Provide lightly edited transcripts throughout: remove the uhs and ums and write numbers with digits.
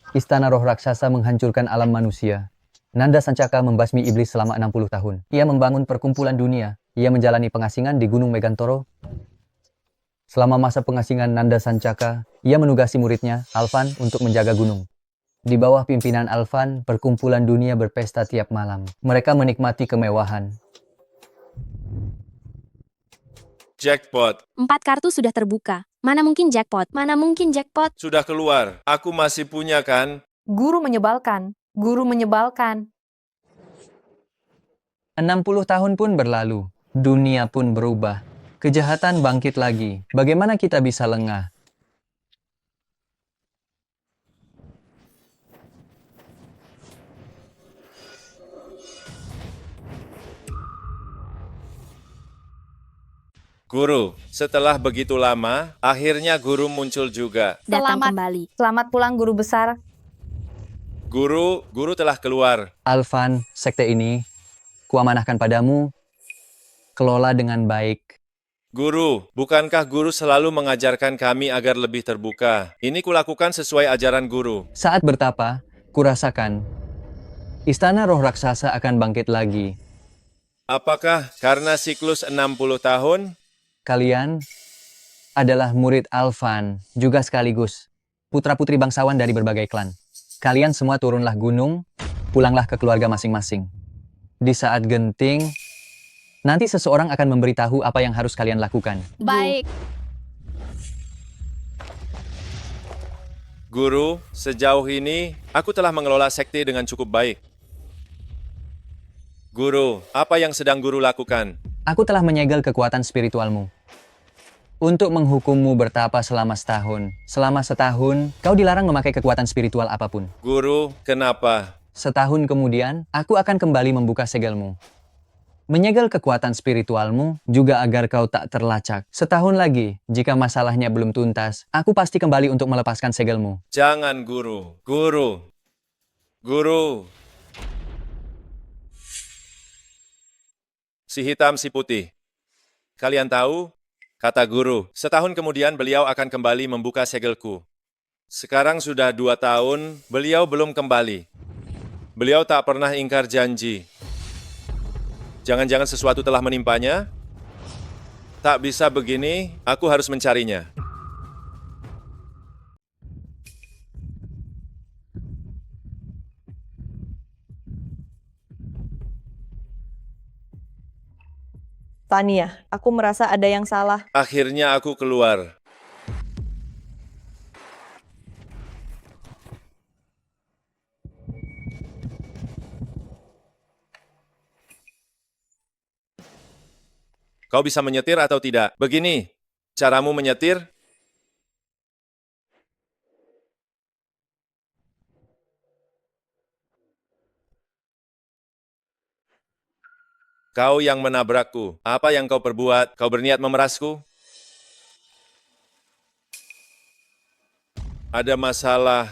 Istana roh raksasa menghancurkan alam manusia. Nanda Sancaka membasmi iblis selama 60 tahun. Ia membangun perkumpulan dunia. Ia menjalani pengasingan di Gunung Megantoro. Selama masa pengasingan Nanda Sancaka, ia menugasi muridnya, Alvan, untuk menjaga gunung. Di bawah pimpinan Alvan, perkumpulan dunia berpesta tiap malam. Mereka menikmati kemewahan. Jackpot. 4 kartu sudah terbuka. Mana mungkin jackpot? Mana mungkin jackpot? Sudah keluar. Aku masih punya kan? Guru menyebalkan. Guru menyebalkan. 60 tahun pun berlalu. Dunia pun berubah. Kejahatan bangkit lagi. Bagaimana kita bisa lengah? Guru, setelah begitu lama, akhirnya guru muncul juga. Datang Selamat. kembali. Selamat pulang guru besar. Guru telah keluar. Alvan, sekte ini, kuamanahkan padamu, kelola dengan baik. Guru, bukankah guru selalu mengajarkan kami agar lebih terbuka? Ini kulakukan sesuai ajaran guru. Saat bertapa, kurasakan, istana roh raksasa akan bangkit lagi. Apakah karena siklus 60 tahun? Kalian adalah murid Alvan, juga sekaligus putra-putri bangsawan dari berbagai klan. Kalian semua turunlah gunung, pulanglah ke keluarga masing-masing. Di saat genting, nanti seseorang akan memberitahu apa yang harus kalian lakukan. Baik. Guru, sejauh ini, aku telah mengelola sekte dengan cukup baik. Guru, apa yang sedang guru lakukan? Aku telah menyegel kekuatan spiritualmu. Untuk menghukummu bertapa selama setahun. Selama setahun, kau dilarang memakai kekuatan spiritual apapun. Guru, kenapa? Setahun kemudian, aku akan kembali membuka segelmu. Menyegel kekuatan spiritualmu juga agar kau tak terlacak. Setahun lagi, jika masalahnya belum tuntas, aku pasti kembali untuk melepaskan segelmu. Jangan, guru. Guru. Guru. Si hitam, si putih. Kalian tahu? Kata guru, setahun kemudian beliau akan kembali membuka segelku. Sekarang sudah 2 tahun, beliau belum kembali. Beliau tak pernah ingkar janji. Jangan-jangan sesuatu telah menimpanya? Tak bisa begini, aku harus mencarinya. Tania, aku merasa ada yang salah. Akhirnya aku keluar. Kau bisa menyetir atau tidak? Begini, caramu menyetir? Kau yang menabrakku. Apa yang kau perbuat? Kau berniat memerasku? Ada masalah.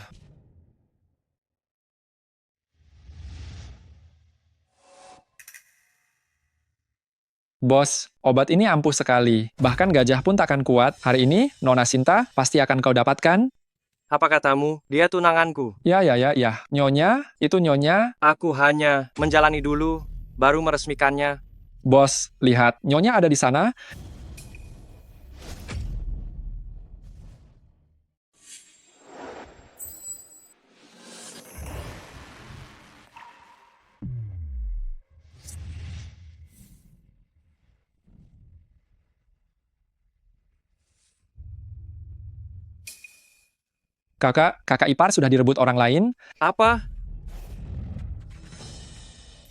Bos, obat ini ampuh sekali. Bahkan gajah pun takkan kuat. Hari ini, Nona Sinta pasti akan kau dapatkan. Apa katamu? Dia tunanganku. Ya. Nyonya, itu Nyonya. Aku hanya menjalani dulu, baru meresmikannya. Bos, lihat, Nyonya ada di sana. Kakak ipar sudah direbut orang lain. Apa?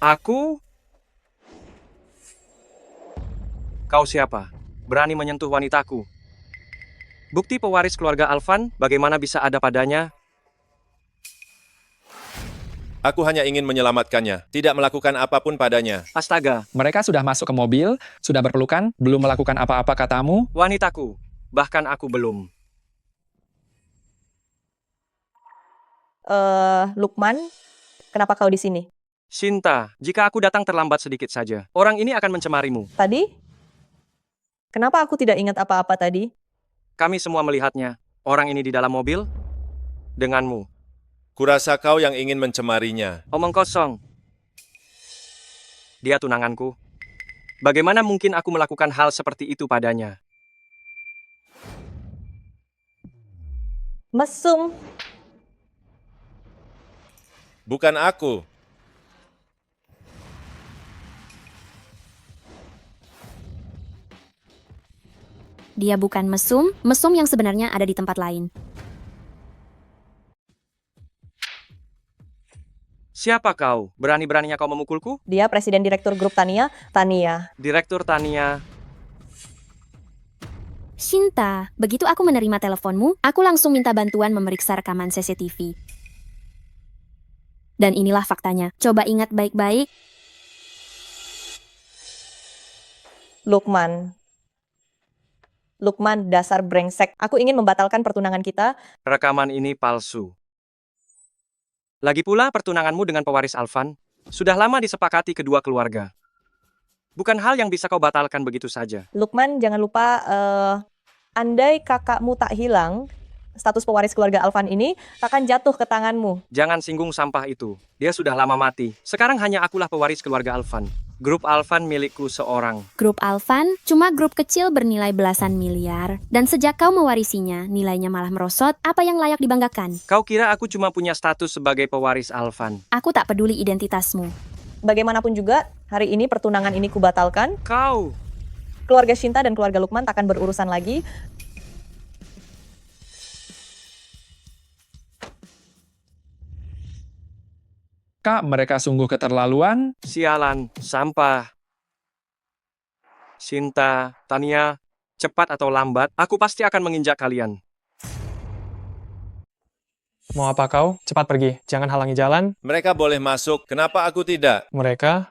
Aku? Kau siapa? Berani menyentuh wanitaku? Bukti pewaris keluarga Alvan, bagaimana bisa ada padanya? Aku hanya ingin menyelamatkannya, tidak melakukan apapun padanya. Astaga, Mereka sudah masuk ke mobil, sudah berpelukan, belum melakukan apa-apa katamu. wanitaku. Bahkan aku belum. Lukman, kenapa kau di sini? Sinta, jika aku datang terlambat sedikit saja, orang ini akan mencemarimu. Tadi? Kenapa aku tidak ingat apa-apa tadi? Kami semua melihatnya. Orang ini di dalam mobil denganmu. Kurasa kau yang ingin mencemarinya. Omong kosong. Dia tunanganku. Bagaimana mungkin aku melakukan hal seperti itu padanya? Mesum. Bukan aku. Dia bukan mesum, mesum yang sebenarnya ada di tempat lain. Siapa kau? Berani-beraninya kau memukulku? Dia presiden direktur grup Tania. Tania. Direktur Tania. Shinta, begitu aku menerima teleponmu, aku langsung minta bantuan memeriksa rekaman CCTV. Dan inilah faktanya. Coba ingat baik-baik. Lukman. Lukman, dasar brengsek. Aku ingin membatalkan pertunangan kita. Rekaman ini palsu. Lagi pula pertunanganmu dengan pewaris Alvan sudah lama disepakati kedua keluarga. Bukan hal yang bisa kau batalkan begitu saja. Lukman, jangan lupa, andai kakakmu tak hilang, status pewaris keluarga Alvan ini akan jatuh ke tanganmu. Jangan singgung sampah itu. Dia sudah lama mati. Sekarang hanya akulah pewaris keluarga Alvan. Grup Alvan milikku seorang. Grup Alvan cuma grup kecil bernilai belasan miliar. Dan sejak kau mewarisinya, nilainya malah merosot. Apa yang layak dibanggakan? Kau kira aku cuma punya status sebagai pewaris Alvan? Aku tak peduli identitasmu. Bagaimanapun juga, hari ini pertunangan ini kubatalkan. Kau! Keluarga Shinta dan keluarga Lukman takkan berurusan lagi. Kak, mereka sungguh keterlaluan. Sialan, sampah. Shinta, Tania, cepat atau lambat, aku pasti akan menginjak kalian. Mau apa kau? Cepat pergi. Jangan halangi jalan. Mereka boleh masuk, kenapa aku tidak? Mereka,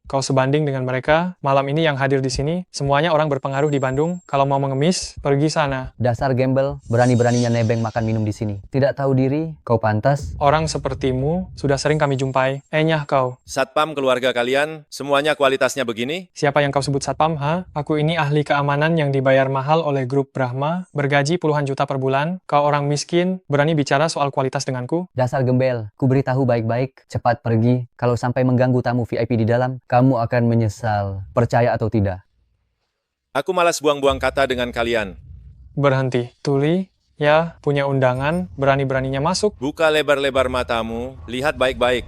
kau sebanding dengan mereka. Malam ini yang hadir di sini, semuanya orang berpengaruh di Bandung. Kalau mau mengemis, pergi sana. Dasar gembel, berani-beraninya nebeng makan minum di sini. Tidak tahu diri, kau pantas. Orang sepertimu sudah sering kami jumpai. Enyah kau. Satpam keluarga kalian, semuanya kualitasnya begini? Siapa yang kau sebut satpam, ha? Aku ini ahli keamanan yang dibayar mahal oleh grup Brahma, bergaji puluhan juta per bulan. Kau orang miskin, berani bicara soal kualitas denganku? Dasar gembel, ku beritahu baik-baik, cepat pergi. Kalau sampai mengganggu tamu VIP di dalam, kamu akan menyesal. Percaya atau tidak? Aku malas buang-buang kata dengan kalian. Berhenti. Tuli, ya, punya undangan, berani-beraninya masuk. Buka lebar-lebar matamu, lihat baik-baik.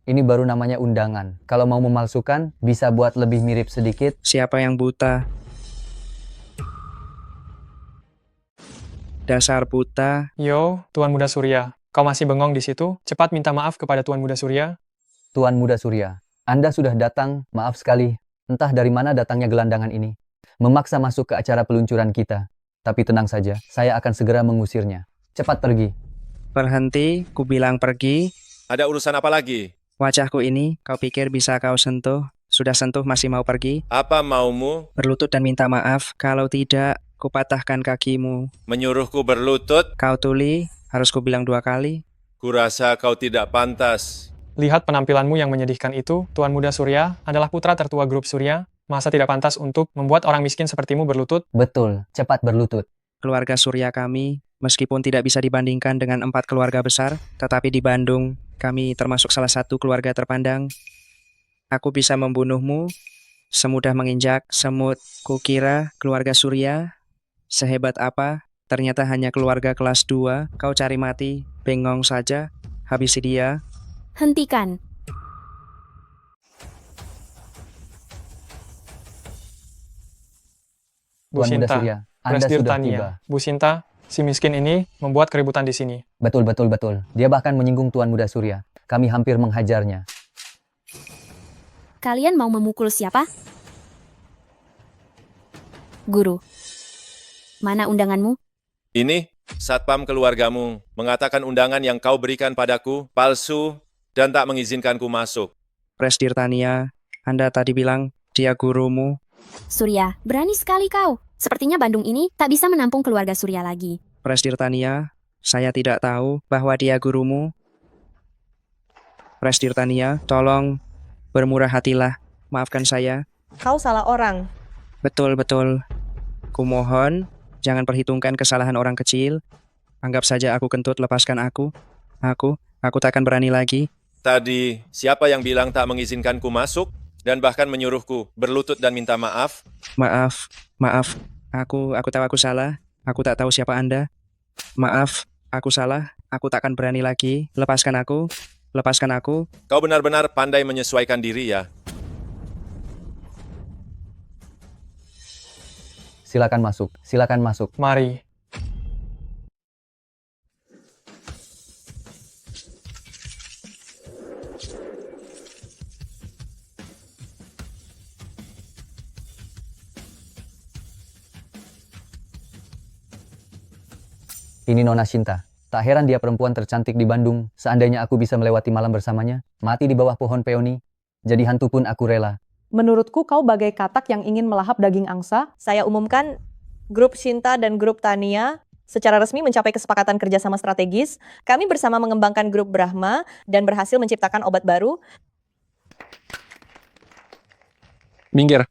Ini baru namanya undangan. Kalau mau memalsukan, bisa buat lebih mirip sedikit. Siapa yang buta? Dasar buta. Yo, Tuan Muda Surya. Kau masih bengong di situ? Cepat minta maaf kepada Tuan Muda Surya. Tuan Muda Surya, Anda sudah datang, maaf sekali. Entah dari mana datangnya gelandangan ini. Memaksa masuk ke acara peluncuran kita. Tapi tenang saja, saya akan segera mengusirnya. Cepat pergi. Berhenti, ku bilang pergi. Ada urusan apa lagi? Wajahku ini, kau pikir bisa kau sentuh? Sudah sentuh masih mau pergi? Apa maumu? Berlutut dan minta maaf. Kalau tidak, ku patahkan kakimu. Menyuruhku berlutut? Kau tuli, harus ku bilang 2 kali. Kurasa kau tidak pantas. Lihat penampilanmu yang menyedihkan itu. Tuan Muda Surya adalah putra tertua grup Surya. Masa tidak pantas untuk membuat orang miskin sepertimu berlutut? Betul, cepat berlutut. Keluarga Surya kami, meskipun tidak bisa dibandingkan dengan 4 keluarga besar, tetapi di Bandung, kami termasuk salah satu keluarga terpandang. Aku bisa membunuhmu, semudah menginjak semut. Kukira keluarga Surya sehebat apa? Ternyata hanya keluarga kelas 2. Kau cari mati, bengong saja. Habisi dia. Hentikan. Bu Tuan Muda Sinta, Surya, Anda Presdir sudah Tania. tiba. Bu Sinta, si miskin ini membuat keributan di sini. Betul. Dia bahkan menyinggung Tuan Muda Surya. Kami hampir menghajarnya. Kalian mau memukul siapa? Guru. Mana undanganmu? Ini, satpam keluargamu, mengatakan undangan yang kau berikan padaku palsu dan tak mengizinkanku masuk. Presdir Tania, Anda tadi bilang dia gurumu. Surya, berani sekali kau. Sepertinya Bandung ini tak bisa menampung keluarga Surya lagi. Presdir Tania, saya tidak tahu bahwa dia gurumu. Presdir Tania, tolong bermurah hatilah. Maafkan saya. Kau salah orang. Betul-betul. Kumohon, jangan perhitungkan kesalahan orang kecil. Anggap saja aku kentut, lepaskan aku. Aku tak akan berani lagi. Tadi, siapa yang bilang tak mengizinkanku masuk dan bahkan menyuruhku berlutut dan minta maaf? Maaf. Aku tahu aku salah. Aku tak tahu siapa Anda. Maaf, aku salah. Aku tak akan berani lagi. Lepaskan aku. Kau benar-benar pandai menyesuaikan diri ya. Silakan masuk. Mari. Ini Nona Shinta. Tak heran dia perempuan tercantik di Bandung. Seandainya aku bisa melewati malam bersamanya, mati di bawah pohon peoni, jadi hantu pun aku rela. Menurutku kau bagai katak yang ingin melahap daging angsa. Saya umumkan grup Shinta dan grup Tania secara resmi mencapai kesepakatan kerjasama strategis. Kami bersama mengembangkan grup Brahma dan berhasil menciptakan obat baru. Minggir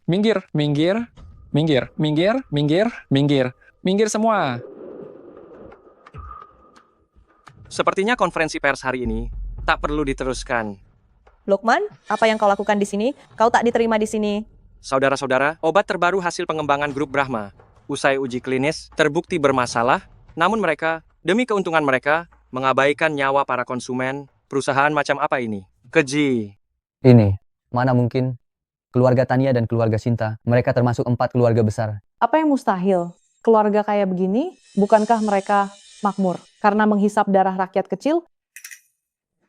semua. Sepertinya konferensi pers hari ini tak perlu diteruskan. Lukman, apa yang kau lakukan di sini? Kau tak diterima di sini. Saudara-saudara, obat terbaru hasil pengembangan grup Brahma. Usai uji klinis, terbukti bermasalah, namun mereka, demi keuntungan mereka, mengabaikan nyawa para konsumen. Perusahaan macam apa ini? Keji. Ini, mana mungkin? Keluarga Tania dan keluarga Shinta, mereka termasuk 4 keluarga besar. Apa yang mustahil? Keluarga kayak begini, bukankah mereka makmur? Karena menghisap darah rakyat kecil?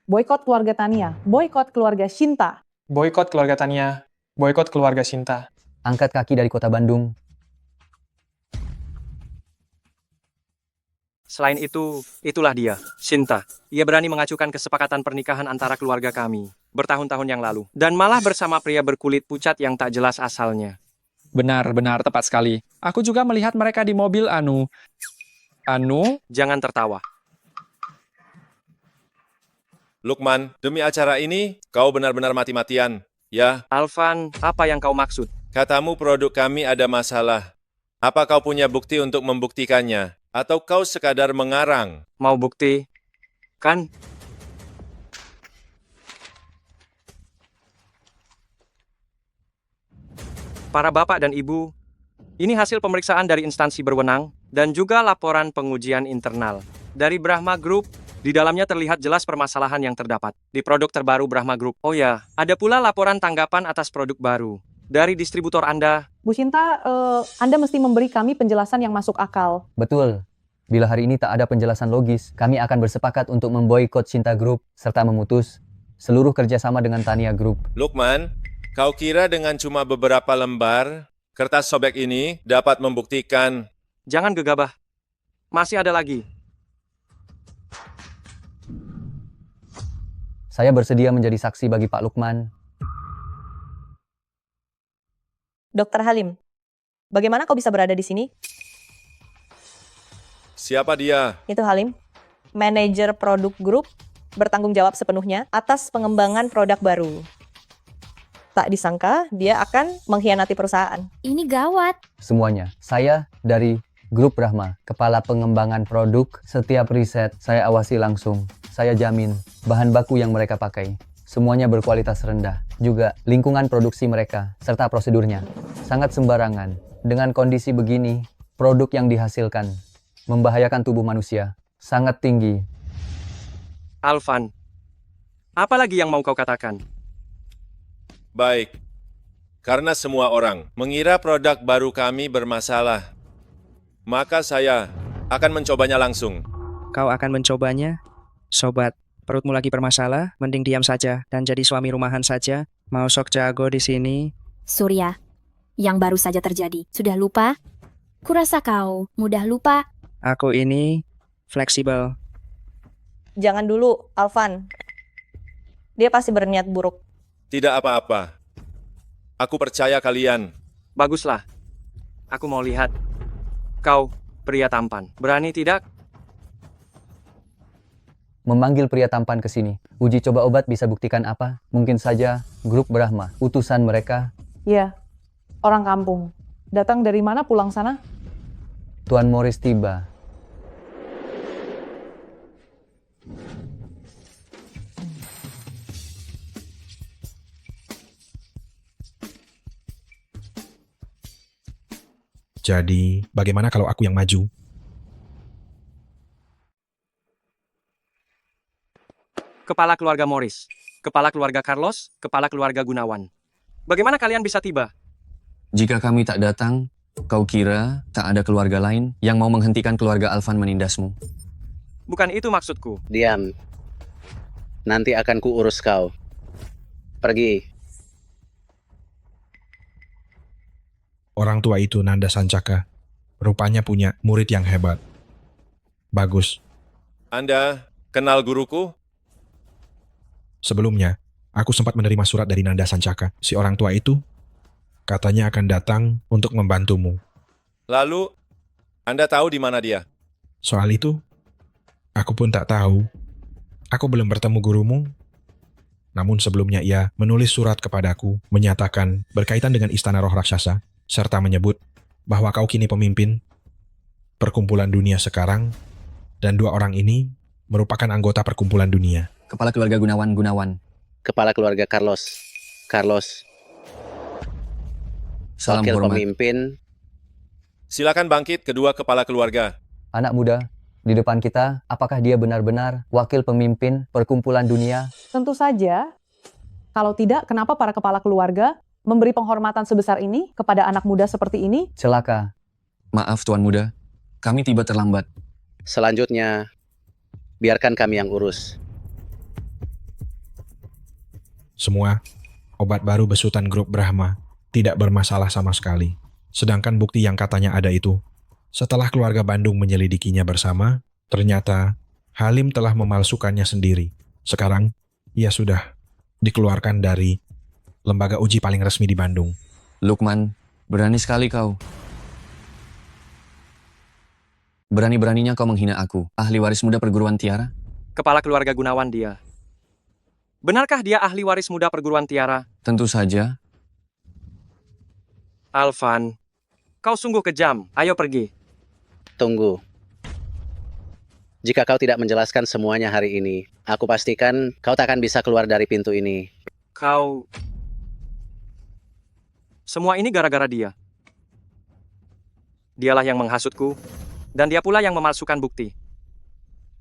Boykot keluarga Tania, boykot keluarga Shinta. Boykot keluarga Tania, boykot keluarga Shinta. Angkat kaki dari kota Bandung. Selain itu, itulah dia, Shinta. Ia berani mengacukan kesepakatan pernikahan antara keluarga kami bertahun-tahun yang lalu. Dan malah bersama pria berkulit pucat yang tak jelas asalnya. Benar, tepat sekali. Aku juga melihat mereka di mobil Anu. Jangan tertawa. Lukman, demi acara ini, kau benar-benar mati-matian. Ya, Alvan, apa yang kau maksud? katamu produk kami ada masalah. Apa kau punya bukti untuk membuktikannya? Atau kau sekadar mengarang? Mau bukti? Kan? Para bapak dan ibu, ini hasil pemeriksaan dari instansi berwenang dan juga laporan pengujian internal dari Brahma Group. Di dalamnya terlihat jelas permasalahan yang terdapat di produk terbaru Brahma Group. Oh ya, ada pula laporan tanggapan atas produk baru dari distributor Anda. Bu Shinta, Anda mesti memberi kami penjelasan yang masuk akal. Betul. Bila hari ini tak ada penjelasan logis, kami akan bersepakat untuk memboikot Shinta Group serta memutus seluruh kerjasama dengan Tania Group. Lukman, kau kira dengan cuma beberapa lembar kertas sobek ini dapat membuktikan? Jangan gegabah. Masih ada lagi. Saya bersedia menjadi saksi bagi Pak Lukman. Dokter Halim, bagaimana kau bisa berada di sini? Siapa dia? Itu Halim, manajer produk grup, bertanggung jawab sepenuhnya atas pengembangan produk baru. Tak disangka dia akan mengkhianati perusahaan. Ini gawat. Semuanya. Saya dari Grup Brahma, kepala pengembangan produk. Setiap riset saya awasi langsung. Saya jamin bahan baku yang mereka pakai semuanya berkualitas rendah. Juga lingkungan produksi mereka serta prosedurnya sangat sembarangan. Dengan kondisi begini, produk yang dihasilkan membahayakan tubuh manusia sangat tinggi. Alvan, apa lagi yang mau kau katakan? Baik, karena semua orang mengira produk baru kami bermasalah, maka saya akan mencobanya langsung. Kau akan mencobanya? Sobat, perutmu lagi bermasalah, mending diam saja dan jadi suami rumahan saja. Mau sok jago di sini. Surya, yang baru saja terjadi. Sudah lupa? Kurasa kau mudah lupa. Aku ini fleksibel. Jangan dulu, Alvan. Dia pasti berniat buruk. Tidak apa-apa. Aku percaya kalian. Baguslah. Aku mau lihat. Kau, pria tampan. Berani tidak? Memanggil pria tampan ke sini. Uji coba obat bisa buktikan apa? Mungkin saja Grup Brahma, utusan mereka. Ya, orang kampung. Datang dari mana pulang sana? Tuan Morris tiba. Jadi, bagaimana kalau aku yang maju? Kepala keluarga Morris, kepala keluarga Carlos, kepala keluarga Gunawan. Bagaimana kalian bisa tiba? Jika kami tak datang, kau kira tak ada keluarga lain yang mau menghentikan keluarga Alvan menindasmu? Bukan itu maksudku. Diam. Nanti akan kuurus kau. Pergi. Orang tua itu Nanda Sancaka. Rupanya punya murid yang hebat. Bagus. Anda kenal guruku? Sebelumnya, aku sempat menerima surat dari Nanda Sancaka. Si orang tua itu katanya akan datang untuk membantumu. Lalu, Anda tahu di mana dia? Soal itu, aku pun tak tahu. Aku belum bertemu gurumu. Namun sebelumnya ia menulis surat kepadaku menyatakan berkaitan dengan istana roh raksasa, serta menyebut bahwa kau kini pemimpin perkumpulan dunia sekarang, dan dua orang ini merupakan anggota perkumpulan dunia. Kepala keluarga Gunawan. Kepala keluarga Carlos. Salam Wakil hormat. pemimpin. Silakan bangkit kedua kepala keluarga. Anak muda, di depan kita, apakah dia benar-benar wakil pemimpin perkumpulan dunia? Tentu saja. Kalau tidak, kenapa para kepala keluarga memberi penghormatan sebesar ini kepada anak muda seperti ini? Celaka. Maaf Tuan Muda, kami tiba terlambat. Selanjutnya, biarkan kami yang urus. Semua obat baru besutan grup Brahma tidak bermasalah sama sekali. Sedangkan bukti yang katanya ada itu, setelah keluarga Bandung menyelidikinya bersama, ternyata Halim telah memalsukannya sendiri. Sekarang, ia sudah dikeluarkan dari lembaga uji paling resmi di Bandung. Lukman, berani sekali kau. Berani-beraninya kau menghina aku, ahli waris muda perguruan Tiara? Kepala keluarga Gunawan dia. Benarkah dia ahli waris muda perguruan Tiara? Tentu saja. Alvan, kau sungguh kejam. Ayo pergi. Tunggu. Jika kau tidak menjelaskan semuanya hari ini, aku pastikan kau tak akan bisa keluar dari pintu ini. Kau... Semua ini gara-gara dia. Dialah yang menghasutku, dan dia pula yang memalsukan bukti.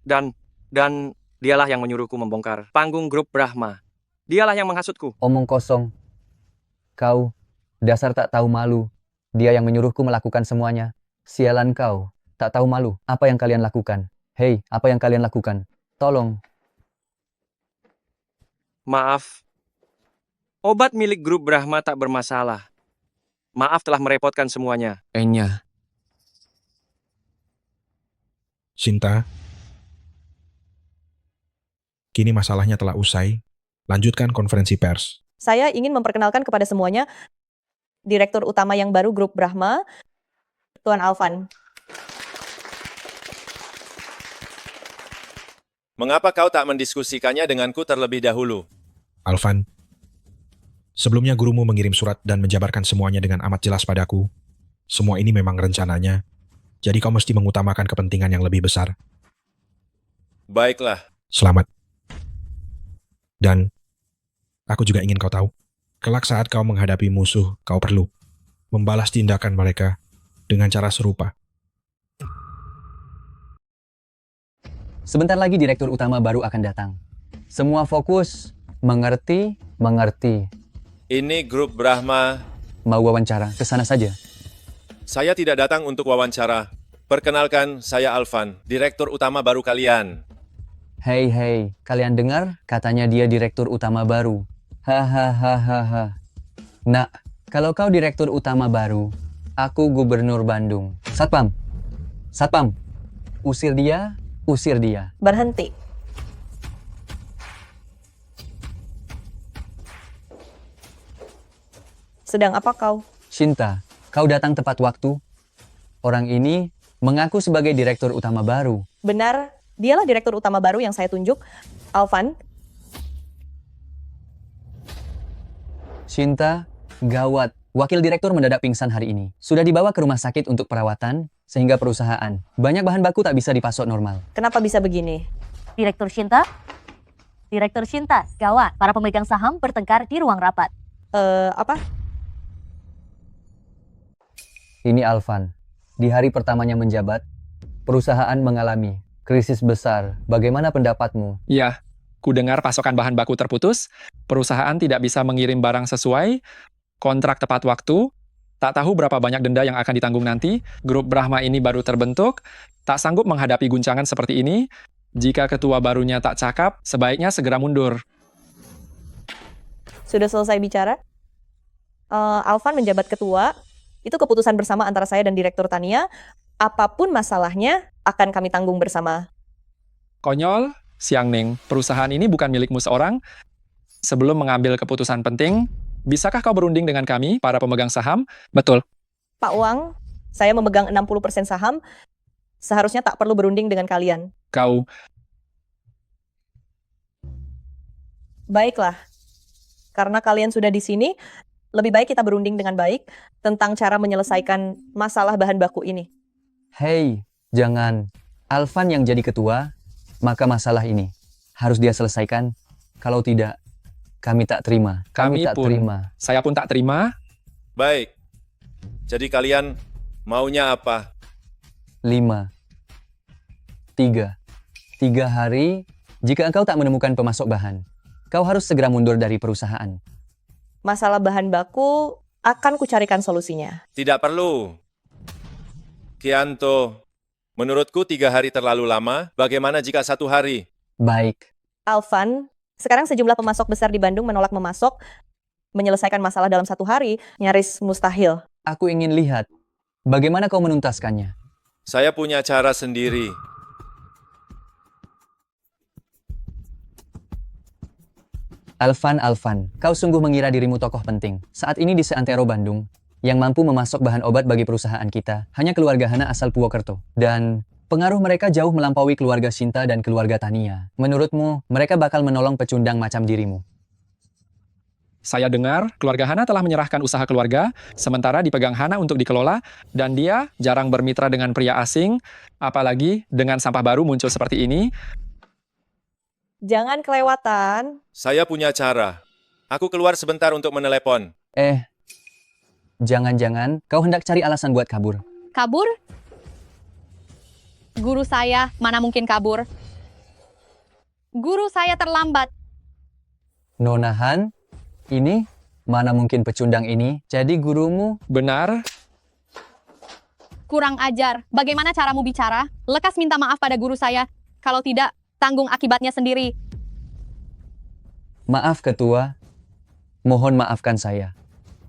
Dan dialah yang menyuruhku membongkar panggung grup Brahma. Dialah yang menghasutku. Omong kosong. Kau, dasar tak tahu malu. Dia yang menyuruhku melakukan semuanya. Sialan kau, tak tahu malu. Apa yang kalian lakukan? Hei, apa yang kalian lakukan? Tolong. Maaf. Obat milik grup Brahma tak bermasalah. Maaf telah merepotkan semuanya. Enya, Sinta, kini masalahnya telah usai. Lanjutkan konferensi pers. Saya ingin memperkenalkan kepada semuanya Direktur Utama yang baru grup Brahma, Tuan Alvan. Mengapa kau tak mendiskusikannya denganku terlebih dahulu? Alvan, sebelumnya gurumu mengirim surat dan menjabarkan semuanya dengan amat jelas padaku. Semua ini memang rencananya. Jadi kau mesti mengutamakan kepentingan yang lebih besar. Baiklah. Selamat. Dan aku juga ingin kau tahu, kelak saat kau menghadapi musuh, kau perlu membalas tindakan mereka dengan cara serupa. Sebentar lagi direktur utama baru akan datang. Semua fokus, mengerti. Ini grup Brahma. Mau wawancara, ke sana saja. Saya tidak datang untuk wawancara. Perkenalkan, saya Alvan, direktur utama baru kalian. Hei, kalian dengar? Katanya dia direktur utama baru. Hahaha. Nah, kalau kau direktur utama baru, aku gubernur Bandung. Satpam, usir dia. Berhenti. Sedang apa kau? Shinta, kau datang tepat waktu. Orang ini mengaku sebagai direktur utama baru. Benar, dialah direktur utama baru yang saya tunjuk, Alvan. Shinta, gawat. Wakil direktur mendadak pingsan hari ini. Sudah dibawa ke rumah sakit untuk perawatan, sehingga perusahaan banyak bahan baku tak bisa dipasok normal. Kenapa bisa begini? Direktur Shinta? Direktur Shinta, gawat. Para pemegang saham bertengkar di ruang rapat. Apa? Ini Alvan. Di hari pertamanya menjabat, perusahaan mengalami krisis besar. Bagaimana pendapatmu? Ya, ku dengar pasokan bahan baku terputus, perusahaan tidak bisa mengirim barang sesuai, kontrak tepat waktu, tak tahu berapa banyak denda yang akan ditanggung nanti, grup Brahma ini baru terbentuk, tak sanggup menghadapi guncangan seperti ini, jika ketua barunya tak cakap, sebaiknya segera mundur. Sudah selesai bicara? Alvan menjabat ketua, itu keputusan bersama antara saya dan Direktur Tania, apapun masalahnya akan kami tanggung bersama. Konyol, Siang Ning, perusahaan ini bukan milikmu seorang. Sebelum mengambil keputusan penting, bisakah kau berunding dengan kami, para pemegang saham? Betul. Pak Wang, saya memegang 60% saham, seharusnya tak perlu berunding dengan kalian. Kau, Baiklah, karena kalian sudah di sini, lebih baik kita berunding dengan baik tentang cara menyelesaikan masalah bahan baku ini. Hei, jangan. Alvan yang jadi ketua, maka masalah ini harus dia selesaikan. Kalau tidak, kami tak terima. Kami tak pun. terima. Saya pun tak terima. Baik. Jadi kalian maunya apa? 5. 3. 3 hari, jika engkau tak menemukan pemasok bahan, kau harus segera mundur dari perusahaan. Masalah bahan baku akan kucarikan solusinya. Tidak perlu. Kianto, menurutku 3 hari terlalu lama. Bagaimana jika 1 hari? Baik. Alvan, sekarang sejumlah pemasok besar di Bandung menolak memasok, menyelesaikan masalah dalam 1 hari, nyaris mustahil. Aku ingin lihat bagaimana kau menuntaskannya. Saya punya cara sendiri. Alvan, kau sungguh mengira dirimu tokoh penting. Saat ini di seantero Bandung, yang mampu memasok bahan obat bagi perusahaan kita, hanya keluarga Hana asal Purwokerto. Dan pengaruh mereka jauh melampaui keluarga Sinta dan keluarga Tania. Menurutmu, mereka bakal menolong pecundang macam dirimu? Saya dengar keluarga Hana telah menyerahkan usaha keluarga, sementara dipegang Hana untuk dikelola, dan dia jarang bermitra dengan pria asing, apalagi dengan sampah baru muncul seperti ini. Jangan kelewatan. Saya punya cara. Aku keluar sebentar untuk menelepon. Jangan-jangan kau hendak cari alasan buat kabur. Kabur? Guru saya, mana mungkin kabur? Guru saya terlambat. Nona Han, ini mana mungkin pecundang ini jadi gurumu? Benar. Kurang ajar. Bagaimana caramu bicara? Lekas minta maaf pada guru saya. Kalau tidak, tanggung akibatnya sendiri. Maaf ketua, mohon maafkan saya.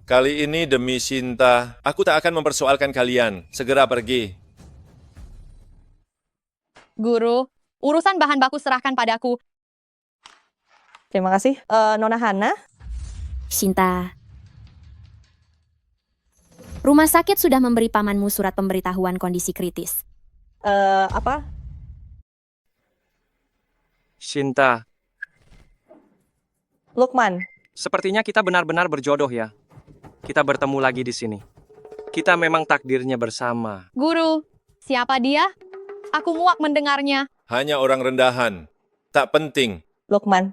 Kali ini demi Sinta, aku tak akan mempersoalkan kalian. Segera pergi. Guru, urusan bahan baku serahkan padaku. Terima kasih. Nona Hana? Shinta. Rumah sakit sudah memberi pamanmu surat pemberitahuan kondisi kritis. Apa? Shinta, Lukman, sepertinya kita benar-benar berjodoh ya. Kita bertemu lagi di sini. Kita memang takdirnya bersama. Guru, siapa dia? Aku muak mendengarnya. Hanya orang rendahan. Tak penting. Lukman,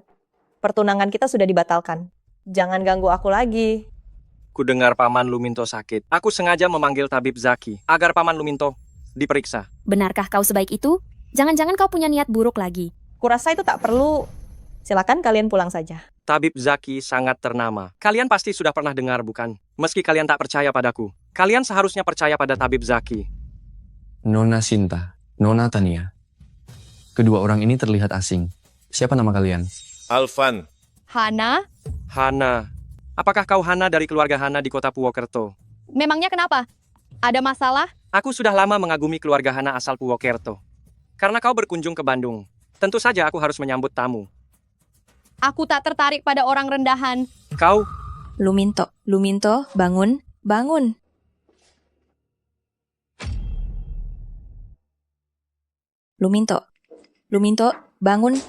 pertunangan kita sudah dibatalkan. Jangan ganggu aku lagi. Ku dengar Paman Luminto sakit. Aku sengaja memanggil Tabib Zaki agar Paman Luminto diperiksa. Benarkah kau sebaik itu? Jangan-jangan kau punya niat buruk lagi. Kurasa itu tak perlu. Silakan kalian pulang saja. Tabib Zaki sangat ternama. Kalian pasti sudah pernah dengar, bukan? Meski kalian tak percaya padaku, kalian seharusnya percaya pada Tabib Zaki. Nona Sinta, Nona Tania. Kedua orang ini terlihat asing. Siapa nama kalian? Alvan. Hana? Hana. Apakah kau Hana dari keluarga Hana di kota Purwokerto? Memangnya kenapa? Ada masalah? Aku sudah lama mengagumi keluarga Hana asal Purwokerto. Karena kau berkunjung ke Bandung, tentu saja aku harus menyambut tamu. Aku tak tertarik pada orang rendahan. Kau? Luminto, bangun. Luminto, bangun.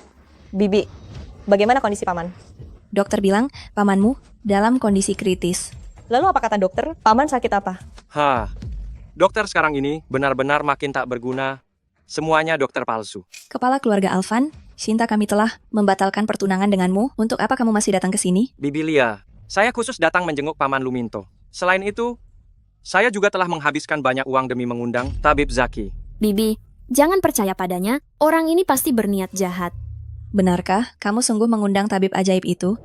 Bibi, bagaimana kondisi paman? Dokter bilang pamanmu dalam kondisi kritis. Lalu apa kata dokter? Paman sakit apa? Dokter sekarang ini benar-benar makin tak berguna. Semuanya dokter palsu. Kepala keluarga Alvan, Shinta kami telah membatalkan pertunangan denganmu. Untuk apa kamu masih datang ke sini? Bibi Lia, saya khusus datang menjenguk Paman Luminto. Selain itu, saya juga telah menghabiskan banyak uang demi mengundang Tabib Zaki. Bibi, jangan percaya padanya. Orang ini pasti berniat jahat. Benarkah kamu sungguh mengundang tabib ajaib itu?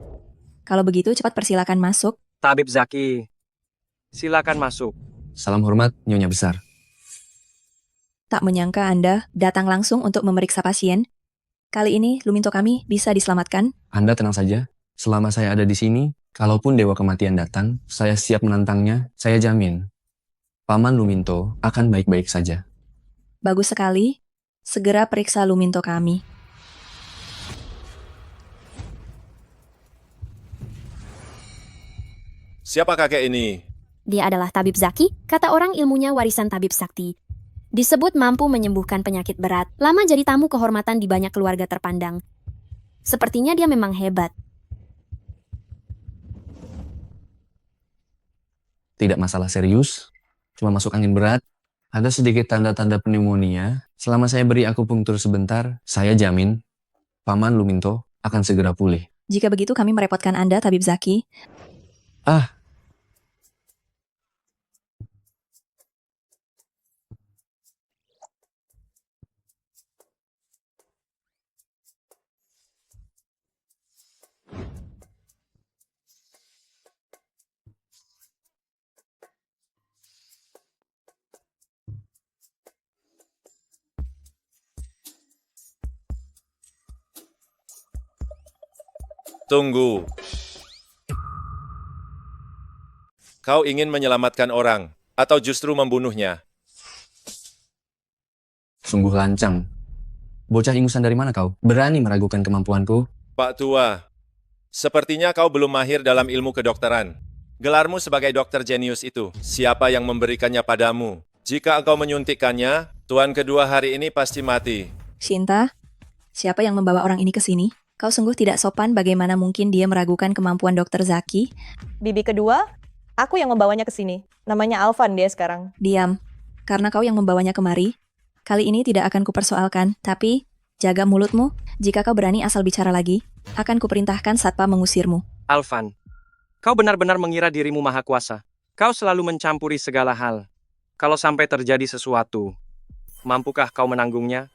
Kalau begitu cepat persilakan masuk. Tabib Zaki, silakan masuk. Salam hormat, Nyonya Besar. Tak menyangka Anda datang langsung untuk memeriksa pasien. Kali ini Luminto kami bisa diselamatkan. Anda tenang saja. Selama saya ada di sini, kalaupun Dewa Kematian datang, saya siap menantangnya. Saya jamin, Paman Luminto akan baik-baik saja. Bagus sekali. Segera periksa Luminto kami. Siapa kakek ini? Dia adalah Tabib Zaki, kata orang ilmunya warisan Tabib Sakti. Disebut mampu menyembuhkan penyakit berat, lama jadi tamu kehormatan di banyak keluarga terpandang. Sepertinya dia memang hebat. Tidak masalah serius, cuma masuk angin berat. Ada sedikit tanda-tanda pneumonia. Selama saya beri akupunktur sebentar, saya jamin Paman Luminto akan segera pulih. Jika begitu kami merepotkan Anda, Tabib Zaki. Tunggu. Kau ingin menyelamatkan orang, atau justru membunuhnya? Sungguh lancang. Bocah ingusan dari mana kau? Berani meragukan kemampuanku? Pak Tua, sepertinya kau belum mahir dalam ilmu kedokteran. Gelarmu sebagai dokter jenius itu, siapa yang memberikannya padamu? Jika engkau menyuntikkannya, tuan kedua hari ini pasti mati. Shinta, siapa yang membawa orang ini ke sini? Kau sungguh tidak sopan, bagaimana mungkin dia meragukan kemampuan dokter Zaki? Bibi kedua, aku yang membawanya ke sini. Namanya Alvan dia sekarang. Diam, karena kau yang membawanya kemari. Kali ini tidak akan kupersoalkan, tapi jaga mulutmu. Jika kau berani asal bicara lagi, akan kuperintahkan satpam mengusirmu. Alvan, kau benar-benar mengira dirimu maha kuasa. Kau selalu mencampuri segala hal. Kalau sampai terjadi sesuatu, mampukah kau menanggungnya?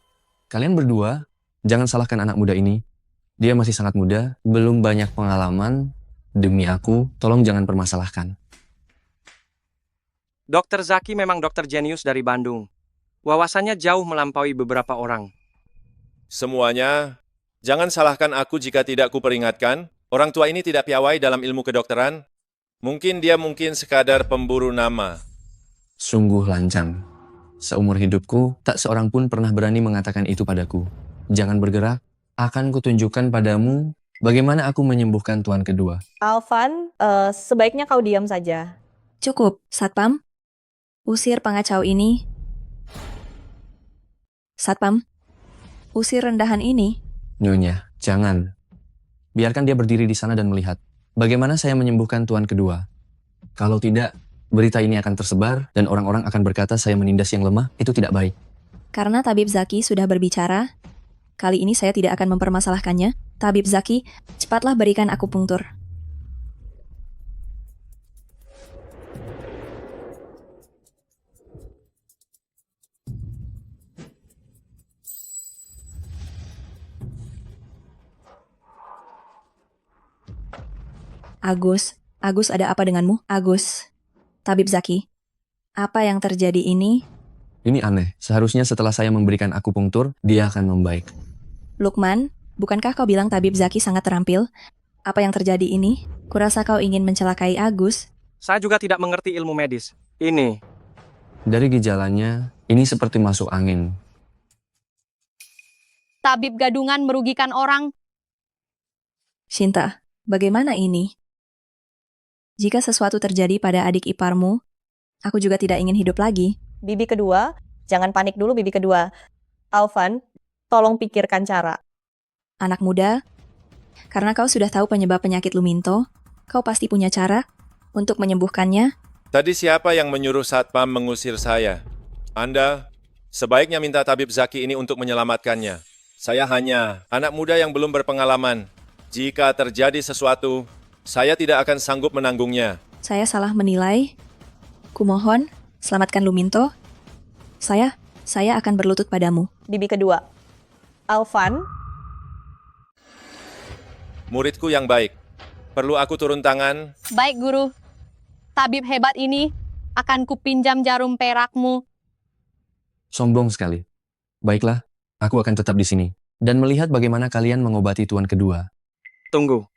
Kalian berdua, jangan salahkan anak muda ini. Dia masih sangat muda, belum banyak pengalaman. Demi aku, tolong jangan permasalahkan. Dokter Zaki memang dokter jenius dari Bandung. Wawasannya jauh melampaui beberapa orang. Semuanya, jangan salahkan aku jika tidak kuperingatkan. Orang tua ini tidak piawai dalam ilmu kedokteran. Mungkin dia sekadar pemburu nama. Sungguh lancang. Seumur hidupku, tak seorang pun pernah berani mengatakan itu padaku. Jangan bergerak, akan kutunjukkan padamu bagaimana aku menyembuhkan tuan kedua. Alvan, sebaiknya kau diam saja. Cukup, satpam. Usir pengacau ini. Satpam, usir rendahan ini. Nyonya, jangan. Biarkan dia berdiri di sana dan melihat bagaimana saya menyembuhkan tuan kedua. Kalau tidak, berita ini akan tersebar dan orang-orang akan berkata saya menindas yang lemah. Itu tidak baik. Karena Tabib Zaki sudah berbicara, kali ini saya tidak akan mempermasalahkannya. Tabib Zaki, cepatlah berikan akupunktur. Agus, ada apa denganmu? Agus, Tabib Zaki, apa yang terjadi ini? Ini aneh. Seharusnya setelah saya memberikan akupunktur, dia akan membaik. Lukman, bukankah kau bilang Tabib Zaki sangat terampil? Apa yang terjadi ini? Kurasa kau ingin mencelakai Agus. Saya juga tidak mengerti ilmu medis. Ini. Dari gejalanya, ini seperti masuk angin. Tabib gadungan merugikan orang. Shinta, bagaimana ini? Jika sesuatu terjadi pada adik iparmu, aku juga tidak ingin hidup lagi. Bibi kedua, jangan panik dulu bibi kedua. Alvan, tolong pikirkan cara. Anak muda, karena kau sudah tahu penyebab penyakit Luminto, kau pasti punya cara. untuk menyembuhkannya. Tadi siapa yang menyuruh Satpam mengusir saya? Anda sebaiknya minta tabib Zaki ini untuk menyelamatkannya. Saya hanya anak muda yang belum berpengalaman. Jika terjadi sesuatu, saya tidak akan sanggup menanggungnya. Saya salah menilai. Kumohon, selamatkan Luminto. Saya akan berlutut padamu. Bibi kedua, Alvan. Muridku yang baik. Perlu aku turun tangan? Baik, Guru. Tabib hebat ini akan kupinjam jarum perakmu. Sombong sekali. Baiklah, aku akan tetap di sini dan melihat bagaimana kalian mengobati tuan kedua. Tunggu.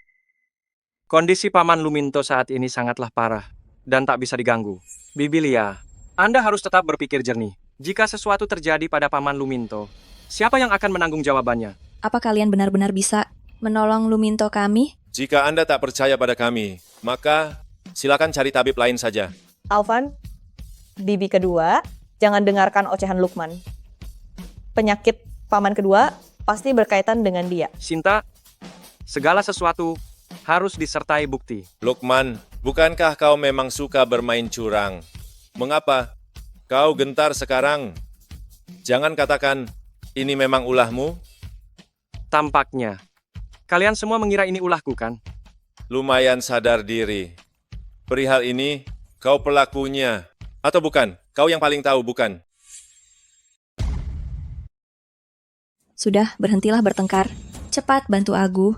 Kondisi Paman Luminto saat ini sangatlah parah dan tak bisa diganggu. Bibi Lia, Anda harus tetap berpikir jernih. Jika sesuatu terjadi pada Paman Luminto, siapa yang akan menanggung jawabannya? Apa kalian benar-benar bisa menolong Luminto kami? Jika Anda tak percaya pada kami, maka silakan cari tabib lain saja. Alvan, Bibi kedua, jangan dengarkan ocehan Lukman. Penyakit paman kedua pasti berkaitan dengan dia. Sinta, segala sesuatu harus disertai bukti. Lukman, bukankah kau memang suka bermain curang? Mengapa kau gentar sekarang? Jangan katakan, ini memang ulahmu? Tampaknya, kalian semua mengira ini ulahku kan? Lumayan sadar diri. Perihal ini, kau pelakunya. Atau bukan? Kau yang paling tahu, bukan? Sudah, berhentilah bertengkar. Cepat bantu Agu.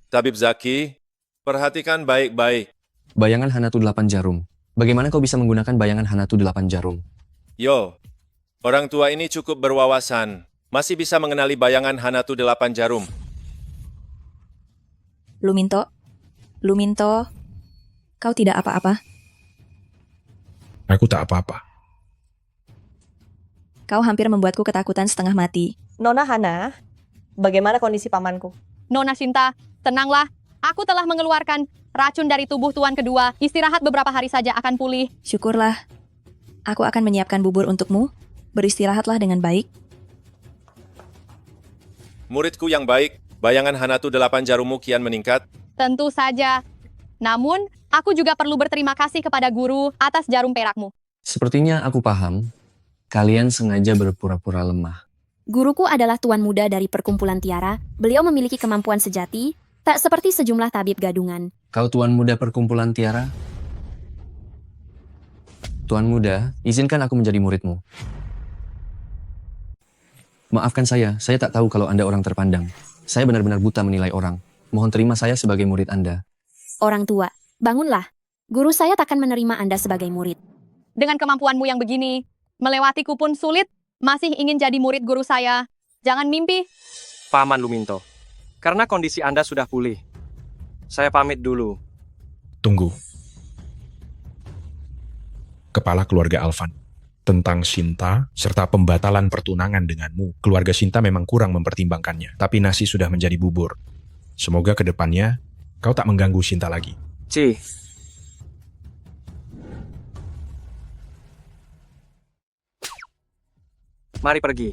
Tabib Zaki, perhatikan baik-baik. Bayangan Hanatu 8 jarum. Bagaimana kau bisa menggunakan bayangan Hanatu 8 jarum? Yo, orang tua ini cukup berwawasan. Masih bisa mengenali bayangan Hanatu 8 jarum. Luminto, kau tidak apa-apa. Aku tak apa-apa. Kau hampir membuatku ketakutan setengah mati. Nona Hana, bagaimana kondisi pamanku? Nona Sinta, tenanglah. Aku telah mengeluarkan racun dari tubuh tuan kedua. Istirahat beberapa hari saja akan pulih. Syukurlah. Aku akan menyiapkan bubur untukmu. Beristirahatlah dengan baik. Muridku yang baik, bayangan Hanatu 8 jarummu kian meningkat. Tentu saja. Namun, aku juga perlu berterima kasih kepada guru atas jarum perakmu. Sepertinya aku paham. Kalian sengaja berpura-pura lemah. Guruku adalah tuan muda dari perkumpulan Tiara. Beliau memiliki kemampuan sejati, tak seperti sejumlah tabib gadungan. Kau tuan muda perkumpulan Tiara? Tuan muda, izinkan aku menjadi muridmu. Maafkan saya tak tahu kalau Anda orang terpandang. Saya benar-benar buta menilai orang. Mohon terima saya sebagai murid Anda. Orang tua, bangunlah. Guru saya takkan menerima Anda sebagai murid. Dengan kemampuanmu yang begini, melewatiku pun sulit, masih ingin jadi murid guru saya. Jangan mimpi. Paman Luminto, karena kondisi Anda sudah pulih, saya pamit dulu. Tunggu. Kepala keluarga Alvan. Tentang Sinta, serta pembatalan pertunangan denganmu, keluarga Sinta memang kurang mempertimbangkannya. Tapi nasi sudah menjadi bubur. Semoga ke depannya, kau tak mengganggu Sinta lagi. Ci. Mari pergi.